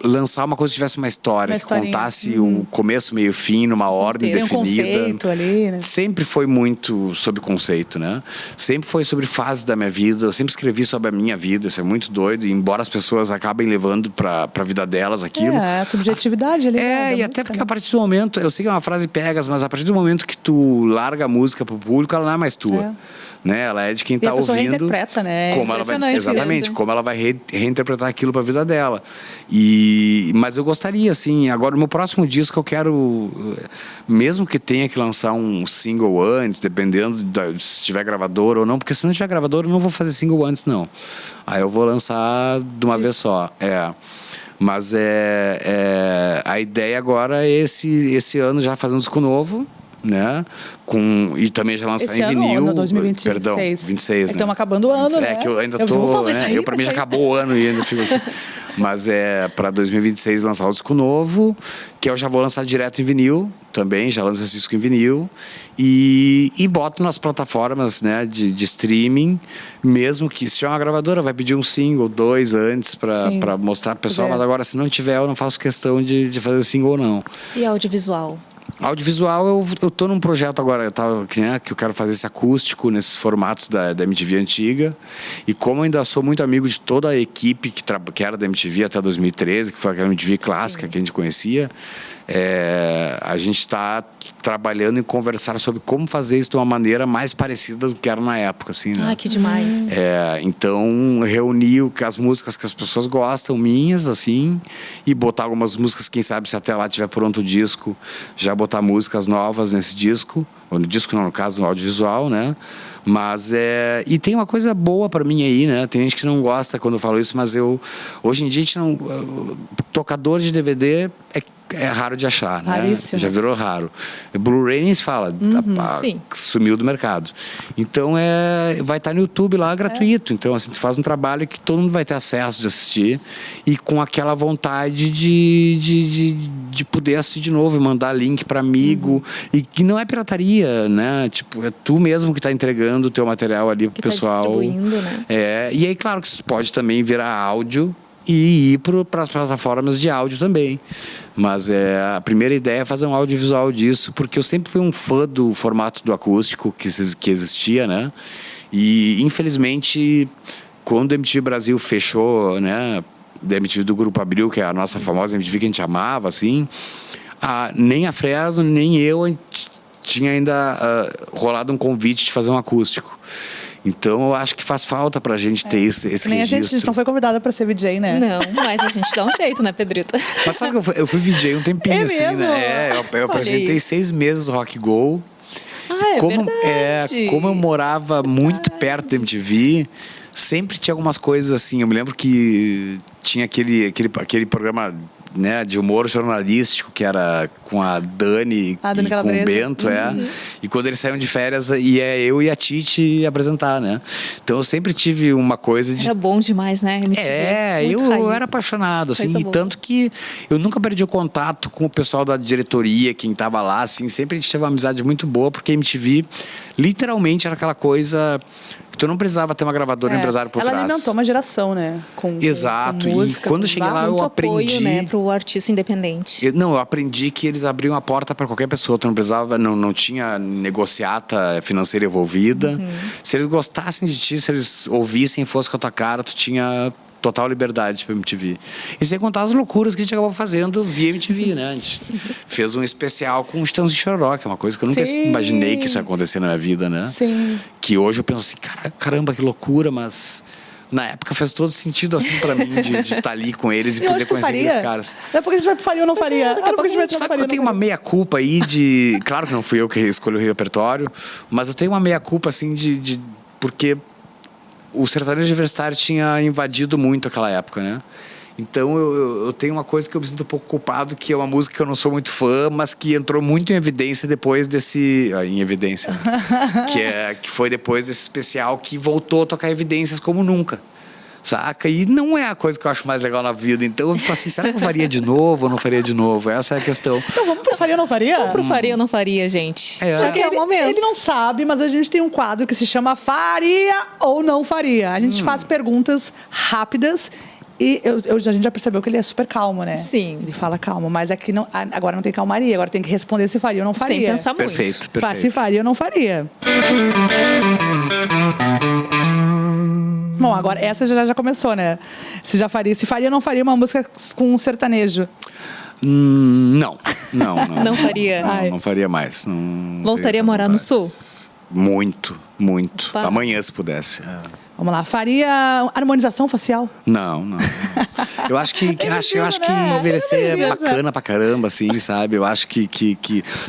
S3: lançar uma coisa que tivesse uma história, que contasse o começo, meio e fim, numa ordem definida.
S1: Tem um conceito ali, né?
S3: Sempre foi muito sobre conceito, né? Sempre foi sobre fases da minha vida. Eu sempre escrevi sobre a minha vida, isso é muito doido. E embora as pessoas acabem levando pra vida delas aquilo.
S1: A subjetividade ali.
S3: E até porque a partir do momento, eu sei que é uma frase pegas, mas a partir do momento que tu larga a música pro público, ela não é mais tua. Né? Ela é de quem tá ouvindo.
S1: Reinterpreta, né?
S3: Como ela vai reinterpretar aquilo pra vida dela. Mas eu gostaria, assim, agora o meu próximo disco eu quero, mesmo que tenha que lançar um single antes, dependendo se tiver gravador ou não, porque se não tiver gravador eu não vou fazer single antes, não. Aí eu vou lançar de uma vez só. Mas a ideia agora é esse ano já fazer um disco novo, né? E também já lançar
S1: esse
S3: em vinil.
S1: Ano, 2026.
S3: Perdão, 26, né?
S1: Estamos acabando o ano, né?
S3: Que eu ainda tô... pra mim já acabou o ano e ainda fico aqui. Mas para 2026 lançar o disco novo, que eu já vou lançar direto em vinil também, já lanço esse disco em vinil. E boto nas plataformas, né, de streaming, mesmo que se tiver uma gravadora, vai pedir um single, 2 antes para mostrar pro pessoal. Mas agora, se não tiver, eu não faço questão de fazer single, não.
S2: E audiovisual?
S3: Audiovisual, eu tô num projeto agora, que eu quero fazer esse acústico nesses formatos da MTV antiga. E como eu ainda sou muito amigo de toda a equipe que era da MTV até 2013, que foi aquela MTV clássica que a gente conhecia, a gente está trabalhando em conversar sobre como fazer isso de uma maneira mais parecida do que era na época, assim, né?
S2: Que demais.
S3: Então, reunir as músicas que as pessoas gostam, minhas, assim, e botar algumas músicas, quem sabe, se até lá tiver pronto o disco, já botar músicas novas nesse disco, ou no disco não, no caso, no audiovisual, né? Mas e tem uma coisa boa pra mim aí, né? Tem gente que não gosta quando eu falo isso, mas hoje em dia a gente não... Tocador de DVD é raro de achar, né?
S1: Raríssimo.
S3: Já virou raro. Blu-ray nem se fala,
S2: sim.
S3: sumiu do mercado. Então vai estar no YouTube lá gratuito. Então assim, tu faz um trabalho que todo mundo vai ter acesso de assistir e com aquela vontade de poder assistir de novo e mandar link para amigo e que não é pirataria, né? Tipo, é tu mesmo que está entregando o teu material ali pro pessoal.
S2: Tá distribuindo, né?
S3: E aí, claro que isso pode também virar áudio e ir para as plataformas de áudio também. Mas a primeira ideia é fazer um audiovisual disso, porque eu sempre fui um fã do formato do acústico que existia, né? E, infelizmente, quando a MTV Brasil fechou, né? Da MTV do Grupo Abril, que é a nossa famosa MTV que a gente amava, assim, nem a Fresno, nem eu tinha ainda rolado um convite de fazer um acústico. Então, eu acho que faz falta pra gente ter esse
S1: Nem
S3: registro.
S1: a gente não foi convidada pra ser VJ, né?
S2: Não, mas a gente dá um jeito, né, Pedrita?
S3: Mas sabe que eu fui VJ um tempinho,
S1: É
S3: assim,
S1: mesmo?
S3: né? Eu apresentei
S2: aí.
S3: 6 meses no Rock Go.
S2: É verdade.
S3: Como eu morava muito perto da MTV, sempre tinha algumas coisas assim. Eu me lembro que tinha aquele programa, né, de humor jornalístico que era com a Dani e com
S1: Calabresa.
S3: o Bento, E quando eles saíam de férias, ia eu e a Titi apresentar, né? Então eu sempre tive uma coisa de...
S2: Era bom demais, né? MTV, muito
S3: eu
S2: raiz.
S3: era apaixonado, assim,
S2: Coisa
S3: e
S2: boa.
S3: tanto que eu nunca perdi o contato com o pessoal da diretoria, quem tava lá, assim, sempre a gente teve uma amizade muito boa, porque a MTV literalmente era aquela coisa que tu não precisava ter uma gravadora um empresário por
S1: Ela
S3: trás.
S1: alimentou uma geração, né? Com
S3: Exato,
S1: com música,
S3: e quando eu cheguei lá eu
S2: Muito
S3: aprendi...
S2: apoio, né, pro artista independente.
S3: Eu aprendi que eles abriam a porta para qualquer pessoa. Tu não precisava, não tinha negociata financeira envolvida. Se eles gostassem de ti, se eles ouvissem e fosse com a tua cara, tu tinha total liberdade pra MTV. E sem contar as loucuras que a gente acabou fazendo via MTV, né? A gente fez um especial com os Titãs de Choró, que é uma coisa que eu nunca
S1: Sim.
S3: imaginei que isso ia acontecer na minha vida, né?
S1: Sim.
S3: Que hoje eu penso assim, caramba, que loucura, mas... Na época fez todo sentido, assim, pra mim, de estar ali com eles e
S1: Eu
S3: poder
S1: acho que
S3: conhecer
S1: faria.
S3: aqueles caras.
S1: Daqui a pouco a gente vai pro Faria ou não faria. Daqui a pouco a gente vai pro
S3: Sabe que
S1: Faria
S3: eu
S1: ou
S3: tenho
S1: não
S3: uma
S1: faria.
S3: meia-culpa aí de... Claro que não fui eu que escolhi o repertório, mas eu tenho uma meia-culpa, assim, de... Porque o sertanejo universitário tinha invadido muito aquela época, né? Então eu tenho uma coisa que eu me sinto um pouco culpado, que é uma música que eu não sou muito fã, mas que entrou muito em evidência depois desse... Em evidência. que foi depois desse especial que voltou a tocar evidências como nunca. Saca? E não é a coisa que eu acho mais legal na vida. Então eu fico assim, será que eu faria de novo ou não faria de novo? Essa é a questão.
S1: Então vamos pro Faria ou não faria?
S2: Pro faria ou não faria, gente?
S3: É.
S2: Já que é o momento.
S1: Ele não sabe, mas a gente tem um quadro que se chama Faria ou não faria. A gente faz perguntas rápidas e a gente já percebeu que ele é super calmo, né?
S2: Sim.
S1: Ele fala calmo, mas aqui não, agora não tem calmaria. Agora tem que responder se faria ou não faria.
S2: Sem pensar muito.
S3: Perfeito,
S1: Se
S3: perfeito.
S1: faria ou não faria. Bom, agora essa já começou, né? Se faria ou não faria uma música com um sertanejo.
S3: Não.
S2: Não faria.
S3: Não faria mais. Não
S2: Voltaria
S3: teria
S2: a morar no
S3: vontade.
S2: Sul?
S3: Muito.
S2: Pá.
S3: Amanhã, se pudesse.
S1: Vamos lá. Faria harmonização facial?
S3: Não. Eu acho que
S1: né?
S3: envelhecer é
S1: Precisa.
S3: bacana pra caramba, assim, sabe? Eu acho que...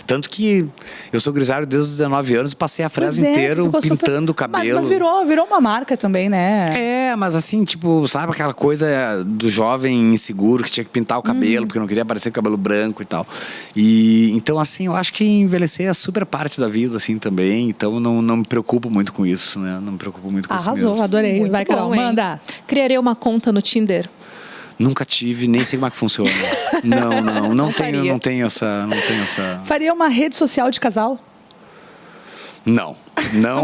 S3: Tanto que eu sou grisalho desde os 19 anos e passei a frase
S1: Pois é,
S3: inteiro
S1: ficou super-
S3: pintando o cabelo.
S1: Mas virou uma marca também, né?
S3: Mas assim, tipo, sabe aquela coisa do jovem inseguro que tinha que pintar o cabelo porque não queria parecer com cabelo branco e tal. E então, assim, eu acho que envelhecer é super parte da vida, assim, também. Então, não me preocupo muito com isso, né? Não me preocupo muito com isso
S1: Arrasou,
S3: mesmo.
S1: adorei.
S2: Muito
S1: Vai, Carol,
S2: bom, hein?
S1: manda.
S2: Criaria uma conta no Tinder?
S3: Nunca tive, nem sei como é que funciona. Não
S2: faria.
S3: tenho essa...
S1: Faria uma rede social de casal?
S3: Não,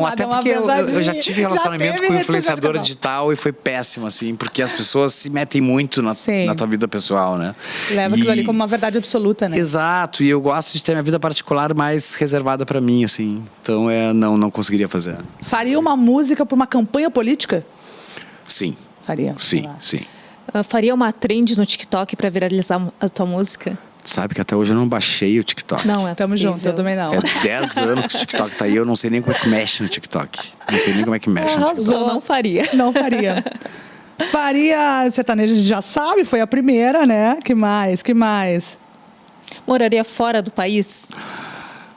S3: até
S1: deu uma
S3: porque eu já
S1: pesadinha.
S3: tive relacionamento
S1: Já teve
S3: com
S1: rede social
S3: influenciadora
S1: de casal.
S3: digital e foi péssimo, assim, porque as pessoas se metem muito na
S1: Sim.
S3: tua vida pessoal, né?
S1: Leva aquilo ali como uma verdade absoluta, né?
S3: Exato, e eu gosto de ter minha vida particular mais reservada pra mim, assim. Então, não conseguiria fazer.
S1: Faria uma música para uma campanha política?
S3: Sim,
S1: Faria.
S3: sim.
S2: Faria uma trend no TikTok pra viralizar a tua música?
S3: Sabe que até hoje eu não baixei o TikTok.
S2: Não, é
S1: Tamo
S2: possível.
S1: junto, eu também não.
S3: É 10 anos que o TikTok tá aí, eu não sei nem como é que mexe no TikTok. Não sei nem como é que mexe no TikTok.
S2: Eu não faria.
S1: Não faria. Faria sertanejo, a gente já sabe, foi a primeira, né? Que mais?
S2: Moraria fora do país?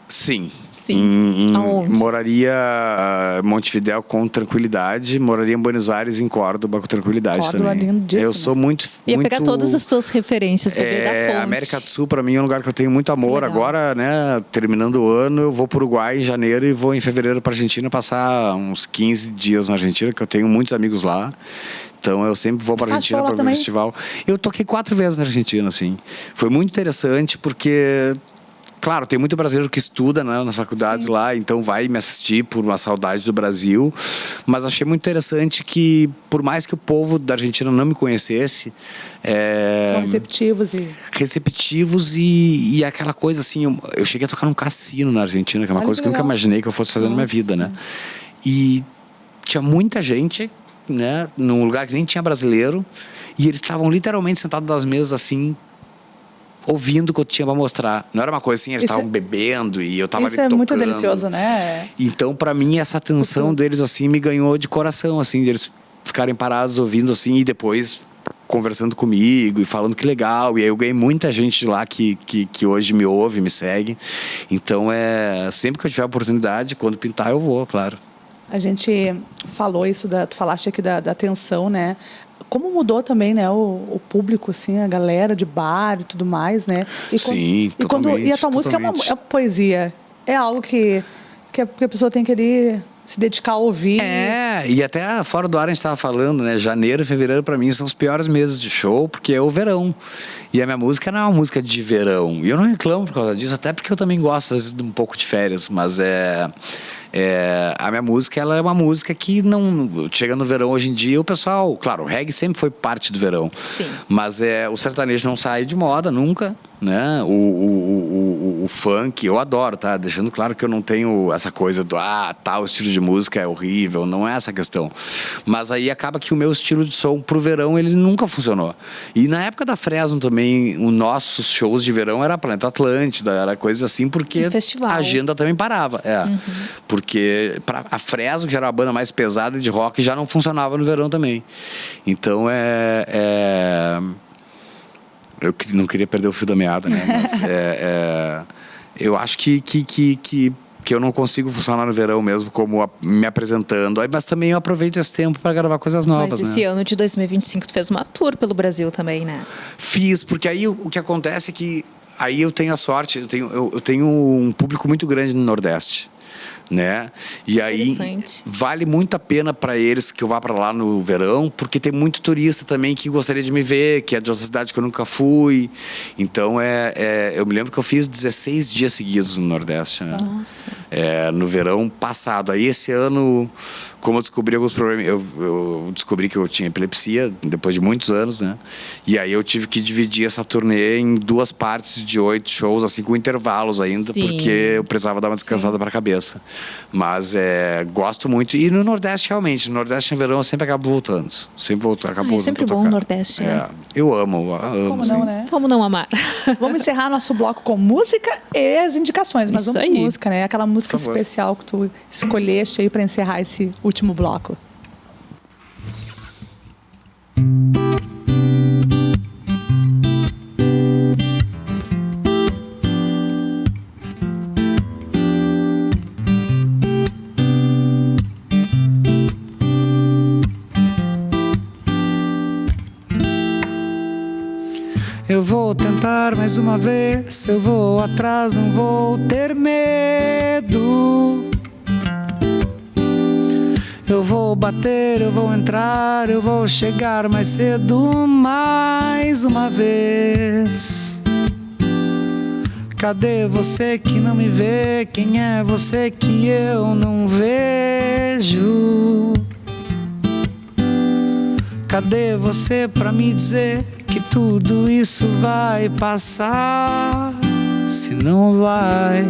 S3: Sim.
S2: Aonde?
S3: Moraria em Montevidéu com tranquilidade. Moraria em Buenos Aires em Córdoba com tranquilidade
S1: Córdoba,
S3: também.
S1: lindíssimo.
S3: Eu sou muito...
S2: Ia pegar todas as suas referências, beber da fonte.
S3: América do Sul, pra mim, é um lugar que eu tenho muito amor.
S2: Legal.
S3: Agora, né, terminando o ano, eu vou pro Uruguai em janeiro e vou em fevereiro pra Argentina passar uns 15 dias na Argentina, que eu tenho muitos amigos lá. Então eu sempre vou pra Argentina pra ver o festival. Eu toquei 4 vezes na Argentina, assim. Foi muito interessante porque... Claro, tem muito brasileiro que estuda, né, nas faculdades lá, então vai me assistir por uma saudade do Brasil. Mas achei muito interessante que, por mais que o povo da Argentina não me conhecesse...
S1: São receptivos
S3: e aquela coisa assim... Eu cheguei a tocar num cassino na Argentina, que é uma coisa que eu nunca imaginei que eu fosse fazer na minha vida, né? E tinha muita gente, né, num lugar que nem tinha brasileiro, e eles estavam literalmente sentados nas mesas assim... ouvindo o que eu tinha pra mostrar. Não era uma coisa assim, eles estavam bebendo e eu tava ali tocando.
S1: Isso é muito delicioso, né?
S3: Então, pra mim, essa atenção deles, assim, me ganhou de coração, assim, deles ficarem parados ouvindo, assim, e depois conversando comigo e falando que legal. E aí eu ganhei muita gente de lá que hoje me ouve, me segue. Então, sempre que eu tiver a oportunidade, quando pintar, eu vou, claro.
S1: A gente falou isso, tu falaste aqui da atenção, né? Como mudou também, né, o público, assim, a galera de bar e tudo mais, né?
S3: Sim, totalmente.
S1: E a tua música é uma poesia. É algo que a pessoa tem que ali se dedicar a ouvir.
S3: E até fora do ar a gente estava falando, né? Janeiro e fevereiro para mim são os piores meses de show, porque é o verão. E a minha música não é uma música de verão. E eu não reclamo por causa disso, até porque eu também gosto, às vezes, de um pouco de férias. Mas a minha música, ela é uma música que não... Chega no verão hoje em dia, o pessoal... Claro, o reggae sempre foi parte do verão.
S2: Sim.
S3: Mas o sertanejo não sai de moda nunca, né? O funk, eu adoro, tá? Deixando claro que eu não tenho essa coisa do... tal estilo de música é horrível. Não é essa a questão. Mas aí acaba que o meu estilo de som pro verão, ele nunca funcionou. E na época da Fresno também, os nossos shows de verão era Planeta Atlântida, era coisa assim, porque
S2: festival.
S3: A agenda também parava. Porque a Fresno, que já era uma banda mais pesada de rock, já não funcionava no verão também. Então eu não queria perder o fio da meada, né? Mas eu acho que eu não consigo funcionar no verão mesmo, como me apresentando. Mas também eu aproveito esse tempo para gravar coisas novas,
S2: Mas esse ano de 2025 tu fez uma tour pelo Brasil também, né?
S3: Fiz, porque aí o que acontece é que aí eu tenho a sorte, eu tenho um público muito grande no Nordeste, né? E aí vale muito a pena para eles que eu vá para lá no verão, porque tem muito turista também que gostaria de me ver, que é de outra cidade que eu nunca fui. Então eu me lembro que eu fiz 16 dias seguidos no Nordeste, né?
S2: Nossa.
S3: No verão passado. Aí esse ano, como eu descobri alguns problemas, eu descobri que eu tinha epilepsia depois de muitos anos, né? E aí eu tive que dividir essa turnê em 2 partes de 8 shows, assim, com intervalos ainda, porque eu precisava dar uma descansada para a cabeça. Mas gosto muito. E no Nordeste, realmente, no Nordeste no verão eu sempre acabo voltando. Acabo voltando.
S2: É sempre bom o Nordeste, né?
S3: Eu amo.
S1: Como não, né?
S2: Como não amar?
S1: Vamos encerrar nosso bloco com música e as indicações. Mas vamos com música, né? Aquela música especial que tu escolheste aí para encerrar esse último bloco.
S3: Eu vou tentar mais uma vez, eu vou atrás, não vou ter medo. Eu vou bater, eu vou entrar, eu vou chegar mais cedo mais uma vez. Cadê você que não me vê? Quem é você que eu não vejo? Cadê você pra me dizer que tudo isso vai passar? Se não vai,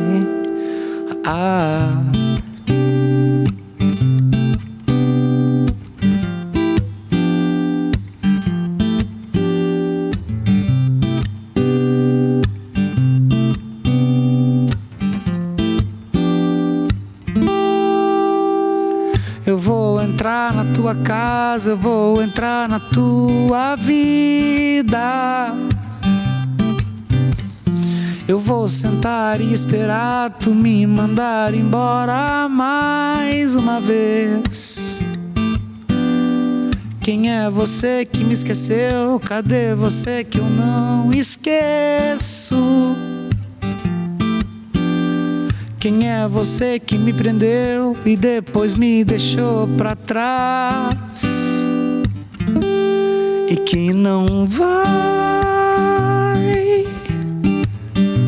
S3: Eu vou entrar na tua casa, eu vou entrar na tua vida.
S4: Eu vou sentar e esperar tu me mandar embora mais uma vez. Quem é você que me esqueceu? Cadê você que eu não esqueço? Quem é você que me prendeu e depois me deixou pra trás? E que não vai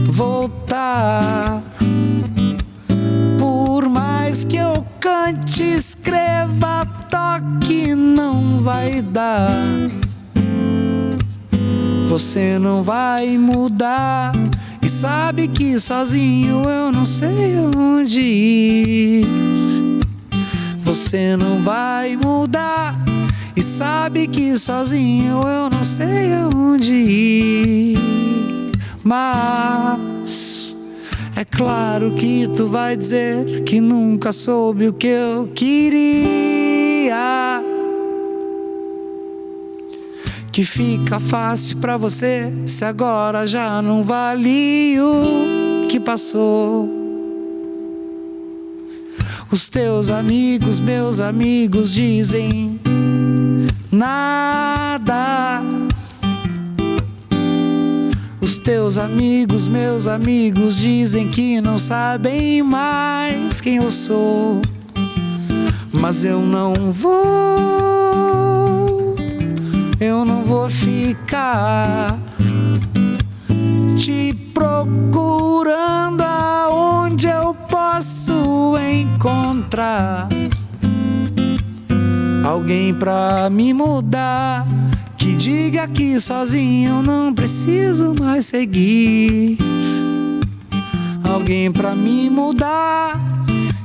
S4: voltar. Por mais que eu cante, escreva, toque, não vai dar. Você não vai mudar. E sabe que sozinho eu não sei onde ir. Você não vai mudar. E sabe que sozinho eu não sei aonde ir. Mas é claro que tu vai dizer que nunca soube o que eu queria. Que fica fácil pra você se agora já não vale o que passou. Os teus amigos, meus amigos dizem nada. Os teus amigos, meus amigos dizem que não sabem mais quem eu sou. Mas eu não vou ficar te procurando aonde eu posso encontrar alguém pra me mudar, que diga que sozinho eu não preciso mais seguir. Alguém pra me mudar,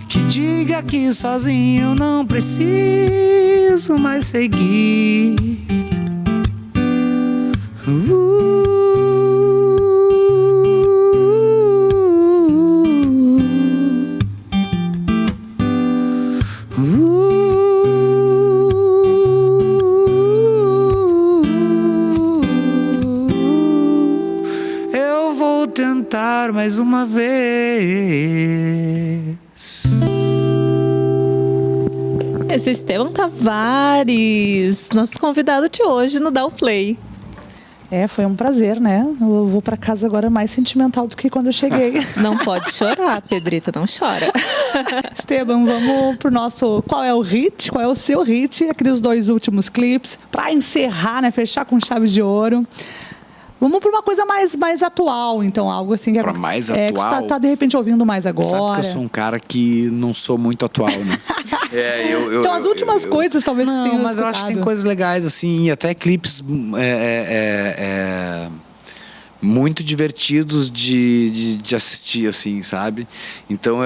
S4: que diga que sozinho eu não preciso mais seguir. Eu vou tentar mais uma vez.
S2: Esse Esteban Tavares, nosso convidado de hoje no Dá o Play.
S1: Foi um prazer, né? Eu vou pra casa agora mais sentimental do que quando eu cheguei.
S2: Não pode chorar, Pedrita, não chora.
S1: Esteban, vamos pro nosso... Qual é o hit? Qual é o seu hit? Aqueles 2 últimos clipes. Pra encerrar, né? Fechar com chave de ouro. Vamos para uma coisa mais atual, então. Algo assim que
S3: pra mais atual?
S1: Que tá de repente ouvindo mais agora.
S3: Sabe que eu sou um cara que não sou muito atual, né?
S1: Então as últimas coisas talvez
S3: não,
S1: tenham
S3: mas eu acho que tem coisas legais, assim, e até clipes muito divertidos de assistir, assim, sabe? Então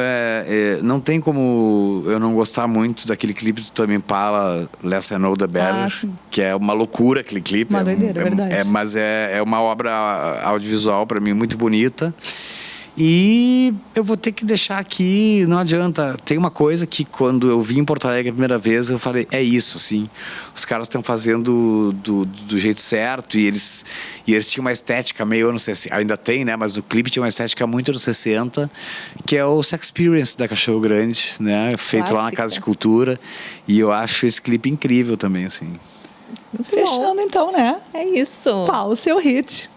S3: não tem como eu não gostar muito daquele clipe do Tame Impala, Less I Know The Better, que é uma loucura aquele clipe.
S1: Uma doideira, verdade.
S3: Mas é uma obra audiovisual para mim muito bonita. E eu vou ter que deixar aqui, não adianta. Tem uma coisa que quando eu vim em Porto Alegre a primeira vez, eu falei, é isso, assim. Os caras estão fazendo do jeito certo e eles tinham uma estética meio anos 60, ainda tem, né? Mas o clipe tinha uma estética muito anos 60, que é o Sex Experience da Cachorro Grande, né? Feito Clássica. Lá na Casa de Cultura. E eu acho esse clipe incrível também, assim.
S1: Fechando então, né?
S2: É isso.
S1: Qual o seu hit?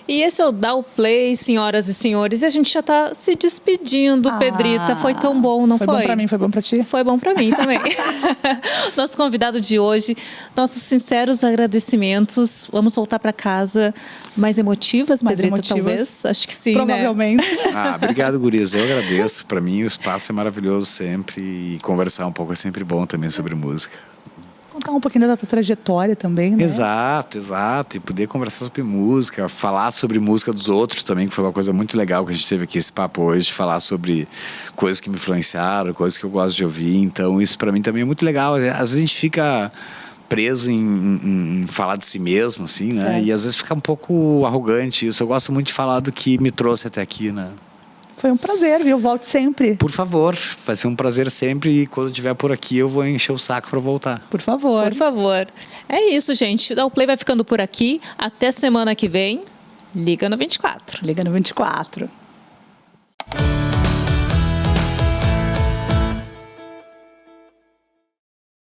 S2: E esse é o Dá o Play, senhoras e senhores. E a gente já tá se despedindo, Pedrita. Foi tão bom, não foi?
S1: Foi bom pra mim, foi bom pra ti?
S2: Foi bom pra mim também. Nosso convidado de hoje, nossos sinceros agradecimentos. Vamos voltar pra casa mais emotivas, Pedrita, talvez? Acho que sim,
S1: provavelmente.
S2: Né?
S3: Obrigado, gurias. Eu agradeço. Para mim, o espaço é maravilhoso sempre. E conversar um pouco é sempre bom também sobre música.
S1: Contar um pouquinho da tua trajetória também, né?
S3: Exato. E poder conversar sobre música, falar sobre música dos outros também, que foi uma coisa muito legal que a gente teve aqui esse papo hoje, falar sobre coisas que me influenciaram, coisas que eu gosto de ouvir. Então, isso para mim também é muito legal. Às vezes a gente fica preso em falar de si mesmo, assim, né?
S1: Certo.
S3: E às vezes fica um pouco arrogante isso. Eu gosto muito de falar do que me trouxe até aqui, né?
S1: Foi um prazer, viu? Volte sempre.
S3: Por favor, vai ser um prazer sempre. E quando eu estiver por aqui, eu vou encher o saco para voltar.
S1: Por favor.
S2: Por favor. É isso, gente. O Dá o Play vai ficando por aqui. Até semana que vem. Liga no 24.
S1: Liga no 24.